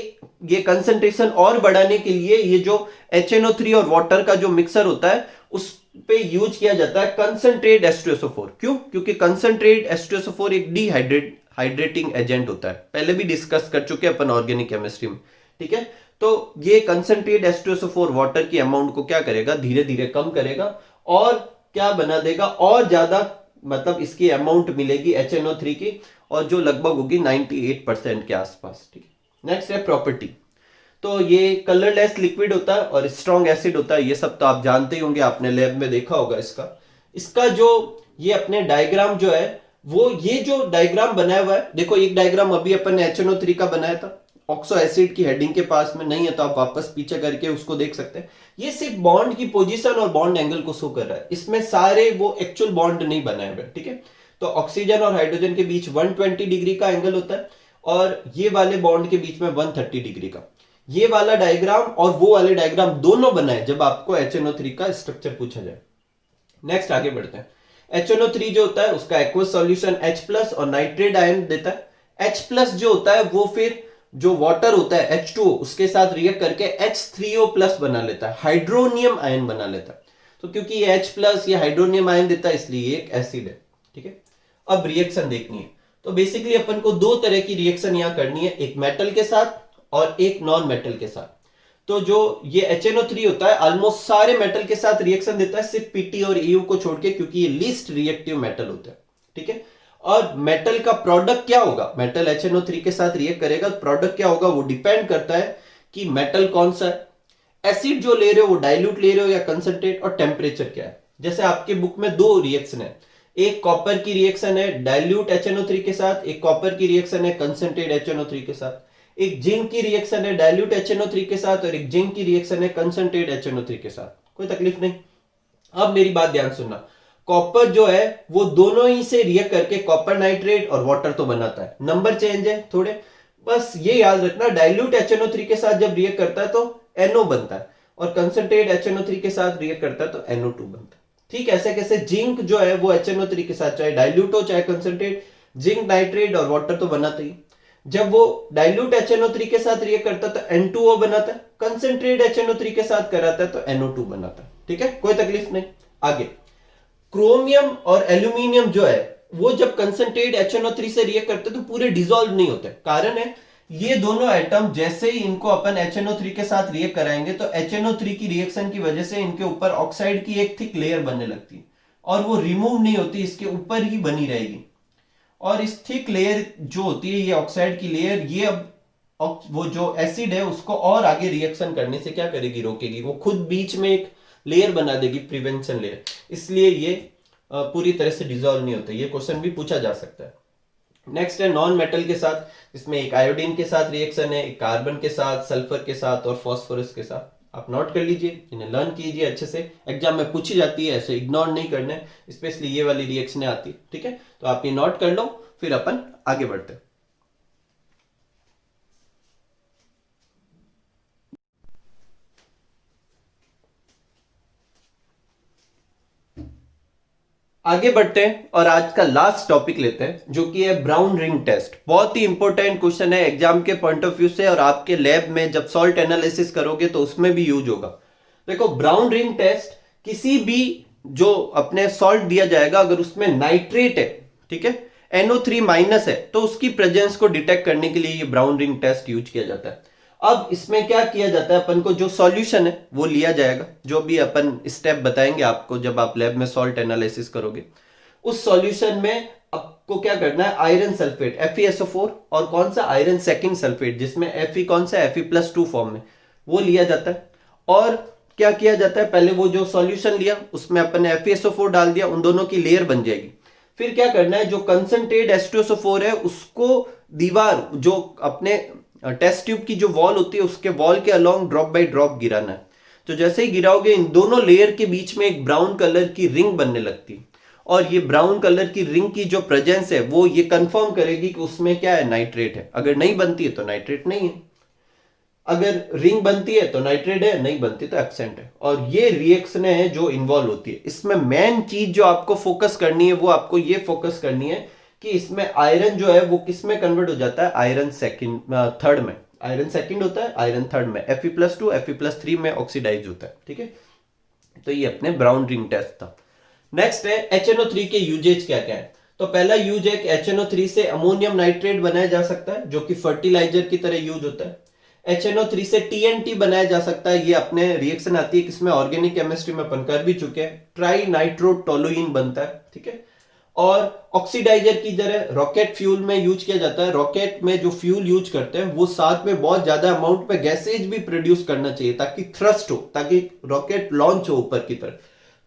ये कंसंट्रेशन और बढ़ाने के लिए ये जो HNO3 और वाटर का जो मिक्सर होता है उस पे यूज किया जाता है कंसंट्रेट H2SO4। क्यों? क्योंकि कंसंट्रेट H2SO4 एक हाइड्रेटिंग एजेंट होता है, पहले भी डिस्कस कर चुके हैं अपन ऑर्गेनिक केमिस्ट्री में, ठीक है। तो ये कंसंट्रेट H2SO4 वाटर की अमाउंट को क्या करेगा, धीरे धीरे कम करेगा और क्या बना देगा, और ज्यादा मतलब इसकी अमाउंट मिलेगी HNO3 की, और जो लगभग होगी 98% के आसपास, ठीक है। नेक्स्ट है प्रॉपर्टी। तो ये कलरलेस लिक्विड होता है और स्ट्रॉन्ग एसिड होता है, ये सब तो आप जानते ही होंगे, आपने लैब में देखा होगा। इसका जो ये अपने डायग्राम जो है वो ये जो डायग्राम बनाया हुआ है, देखो एक डायग्राम अभी अपन ने HNO3 का बनाया था, ऑक्सो एसिड की हेडिंग के पास में नहीं है तो आप वापस पीछे करके उसको देख सकते हैं। ये सिर्फ बॉन्ड की पोजीशन और बॉन्ड एंगल को शो कर रहा है, इसमें सारे वो एक्चुअल बॉन्ड नहीं बनाए हुए, ठीक है। तो ऑक्सीजन और हाइड्रोजन के बीच 120 डिग्री का एंगल होता है और ये वाले बॉन्ड के बीच में 130 डिग्री का। ये वाला डायग्राम और वो वाले डायग्राम दोनों बनाए जब आपको HNO3 का स्ट्रक्चर पूछा जाए। नेक्स्ट आगे बढ़ते हैं। HNO3 जो होता है उसका एक्वस सॉल्यूशन H+ और नाइट्रेट आयन देता है। H+ जो होता है वो फिर जो वाटर होता है H2O उसके साथ रिएक्ट करके H3O+ बना लेता है, हाइड्रोनियम आयन बना लेता है। तो क्योंकि ये H+ ये हाइड्रोनियम आयन देता है इसलिए एक एसिड है, ठीक है। अब रिएक्शन देखनी है तो बेसिकली अपन को दो तरह की रिएक्शन यहां करनी है, एक मेटल के साथ और एक नॉन मेटल के साथ। तो जो ये HNO3 होता है ऑलमोस्ट सारे मेटल के साथ रिएक्शन देता है सिर्फ Pt और Eu को छोड़ के, क्योंकि ये लीस्ट रिएक्टिव मेटल होता है, ठीक है। और मेटल का प्रोडक्ट क्या होगा, मेटल HNO3 के साथ रिएक्ट करेगा, प्रोडक्ट क्या होगा वो डिपेंड करता है कि मेटल कौन सा है, एसिड जो ले रहे हो वो डाइल्यूट ले रहे हो या कंसंट्रेट, और टेम्परेचर क्या है। जैसे आपके बुक में दो रिएक्शन है, एक कॉपर की रिएक्शन है डाइल्यूट HNO3 के साथ, एक कॉपर की रिएक्शन है कंसंट्रेट HNO3 के साथ, एक जिंक की रिएक्शन है डाइल्यूट HNO3 के साथ और एक जिंक की रिएक्शन है कंसंट्रेट HNO3 के साथ। कोई तकलीफ नहीं। अब मेरी बात ध्यान सुनना, कॉपर जो है वो दोनों ही से रिएक्ट करके कॉपर नाइट्रेट और वाटर तो बनाता है, नंबर चेंज है थोड़े, बस ये याद रखना डाइल्यूट HNO3 के साथ जब रिएक्ट करता है तो NO बनता है, और कंसंट्रेट HNO3 के साथ रिएक्ट करता है तो NO2 बनता है। ठीक, ऐसे कैसे जिंक जो है वो HNO3 के साथ चाहे डाइल्यूट हो चाहे कंसंट्रेट, जिंक नाइट्रेट और वाटर तो बनाता ही। जब वो डाइल्यूट HNO3 के साथ रिएक्ट करता है तो N2O बनाता है, कंसंट्रेट HNO3 के साथ कराता है तो NO2 बनाता है। ठीक है, कोई तकलीफ नहीं। आगे क्रोमियम और एल्यूमिनियम जो है वो जब कंसंट्रेट HNO3 से रिएक्ट करते तो पूरे डिसॉल्व नहीं होते। कारण है ये दोनों एटम जैसे ही इनको अपन HNO3 के साथ रिएक्ट कराएंगे तो HNO3 की रिएक्शन की वजह से इनके ऊपर ऑक्साइड की एक थिक लेयर बनने लगती है और वो रिमूव नहीं होती, इसके ऊपर ही बनी रहेगी। और इस थिक लेयर जो होती है ये ऑक्साइड की लेयर, ये अब वो जो एसिड है उसको और आगे रिएक्शन करने से क्या करेगी, रोकेगी। वो खुद बीच में एक लेयर बना देगी, प्रिवेंशन लेयर, इसलिए ये पूरी तरह से डिसॉल्व नहीं होते। ये क्वेश्चन भी पूछा जा सकता है। नेक्स्ट है नॉन मेटल के साथ, इसमें एक आयोडीन के साथ रिएक्शन है, एक कार्बन के साथ, सल्फर के साथ और फास्फोरस के साथ। आप नोट कर लीजिए, इन्हें लर्न कीजिए अच्छे से, एग्जाम में पूछी जाती है, ऐसे इग्नोर नहीं करना, स्पेशली ये वाली रिएक्शन आती है। ठीक है, तो आप ये नोट कर लो, फिर अपन आगे बढ़ते हैं। आगे बढ़ते हैं और आज का लास्ट टॉपिक लेते हैं जो कि है ब्राउन रिंग टेस्ट। बहुत ही इंपॉर्टेंट क्वेश्चन है एग्जाम के पॉइंट ऑफ व्यू से, और आपके लैब में जब सॉल्ट एनालिसिस करोगे तो उसमें भी यूज होगा। देखो, ब्राउन रिंग टेस्ट किसी भी जो अपने सॉल्ट दिया जाएगा अगर उसमें नाइट्रेट है, ठीक है, NO3 माइनस है, तो उसकी प्रेजेंस को डिटेक्ट करने के लिए ये ब्राउन रिंग टेस्ट यूज किया जाता है। अब इसमें क्या किया जाता है, अपन को जो सॉल्यूशन है वो लिया जाएगा, जो भी अपन स्टेप बताएंगे आपको जब आप लैब में सॉल्ट एनालिसिस करोगे। उस सॉल्यूशन में आपको क्या करना है, आयरन सल्फेट FeSO4 और कौन सा आयरन सेकंड सल्फेट जिसमें Fe कौन सा Fe+2 फॉर्म में, वो लिया जाता है। और क्या किया जाता है, पहले वो जो सॉल्यूशन लिया उसमें अपन ने FeSO4 डाल दिया, उन दोनों की लेयर बन जाएगी। फिर क्या करना है, जो कंसंट्रेट H2SO4 है उसको दीवार जो अपने टेस्ट ट्यूब की जो वॉल होती है उसके वॉल के अलोंग ड्रॉप बाय ड्रॉप गिराना है। तो जैसे ही गिराओगे इन दोनों लेयर के बीच में एक ब्राउन कलर की रिंग बनने लगती है, और ये ब्राउन कलर की रिंग की जो प्रेजेंस है वो ये कंफर्म करेगी कि उसमें क्या है, नाइट्रेट है। अगर नहीं बनती है तो नाइट्रेट नहीं है, अगर रिंग बनती है तो नाइट्रेट है, नहीं बनती तो एब्सेंट है। और ये रिएक्शन है जो इन्वॉल्व होती है। इसमें मेन चीज जो आपको फोकस करनी है वो आपको ये फोकस करनी है कि इसमें आयरन जो है वो किस में कन्वर्ट हो जाता है, आयरन थर्ड में। आयरन सेकंड होता है, आयरन थर्ड में Fe+2 Fe+3 में ऑक्सीडाइज होता है। ठीक है, तो ये अपने ब्राउन रिंग टेस्ट था। नेक्स्ट है HNO3 के यूजेज क्या क्या है। तो पहला यूज है कि HNO3 से अमोनियम नाइट्रेट बनाया जा सकता है जो कि फर्टिलाइजर की तरह यूज होता है। HNO3 से TNT बनाया जा सकता है, ये अपने रिएक्शन आती है किसमें, ऑर्गेनिक केमिस्ट्री में अपन कर भी चुके हैं, ट्राई नाइट्रोटोलुइन बनता है। ठीक है, और ऑक्सीडाइजर की तरह रॉकेट फ्यूल में यूज किया जाता है। रॉकेट में जो फ्यूल यूज करते हैं वो साथ में बहुत ज्यादा अमाउंट में गैसेज भी प्रोड्यूस करना चाहिए ताकि थ्रस्ट हो, ताकि रॉकेट लॉन्च हो ऊपर की तरफ।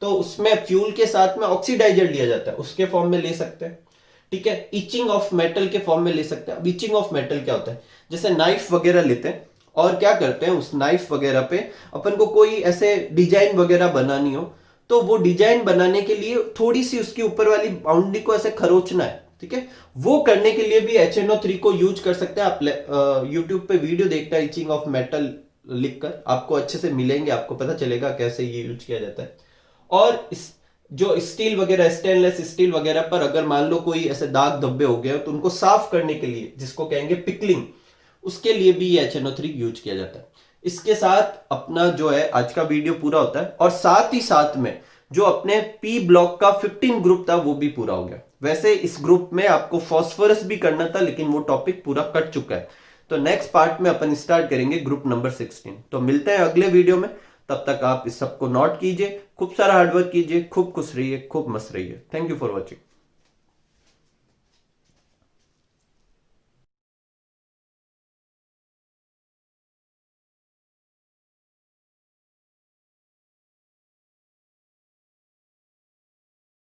तो उसमें फ्यूल के साथ में ऑक्सीडाइजर लिया जाता है, उसके फॉर्म में ले सकते हैं। ठीक है, इचिंग ऑफ मेटल के फॉर्म में ले सकते हैं। अब इचिंग ऑफ मेटल क्या होता है, जैसे नाइफ वगैरह लेते हैं और क्या करते हैं, उस नाइफ वगैरह पे अपन को कोई ऐसे डिजाइन वगैरह बनानी हो तो वो डिजाइन बनाने के लिए थोड़ी सी उसके ऊपर वाली बाउंड्री को ऐसे खरोचना है। ठीक है, वो करने के लिए भी HNO3 को यूज कर सकते हैं। आप यूट्यूब पे वीडियो देखना, इचिंग ऑफ मेटल लिखकर आपको अच्छे से मिलेंगे, आपको पता चलेगा कैसे ये यूज किया जाता है। और जो स्टील वगैरह, स्टेनलेस स्टील वगैरह पर अगर मान लो कोई ऐसे दाग धब्बे हो गए तो उनको साफ करने के लिए, जिसको कहेंगे पिकलिंग, उसके लिए भी ये HNO3 यूज किया जाता है। इसके साथ अपना जो है आज का वीडियो पूरा होता है, और साथ ही साथ में जो अपने P ब्लॉक का 15 ग्रुप था वो भी पूरा हो गया। वैसे इस ग्रुप में आपको फास्फोरस भी करना था लेकिन वो टॉपिक पूरा कट चुका है। तो नेक्स्ट पार्ट में अपन स्टार्ट करेंगे ग्रुप नंबर 16। तो मिलते हैं अगले वीडियो में, तब तक आप इस सबको नोट कीजिए, खूब सारा हार्डवर्क कीजिए, खूब खुश रहिए, खूब मस्त रहिए। Thank you for watching.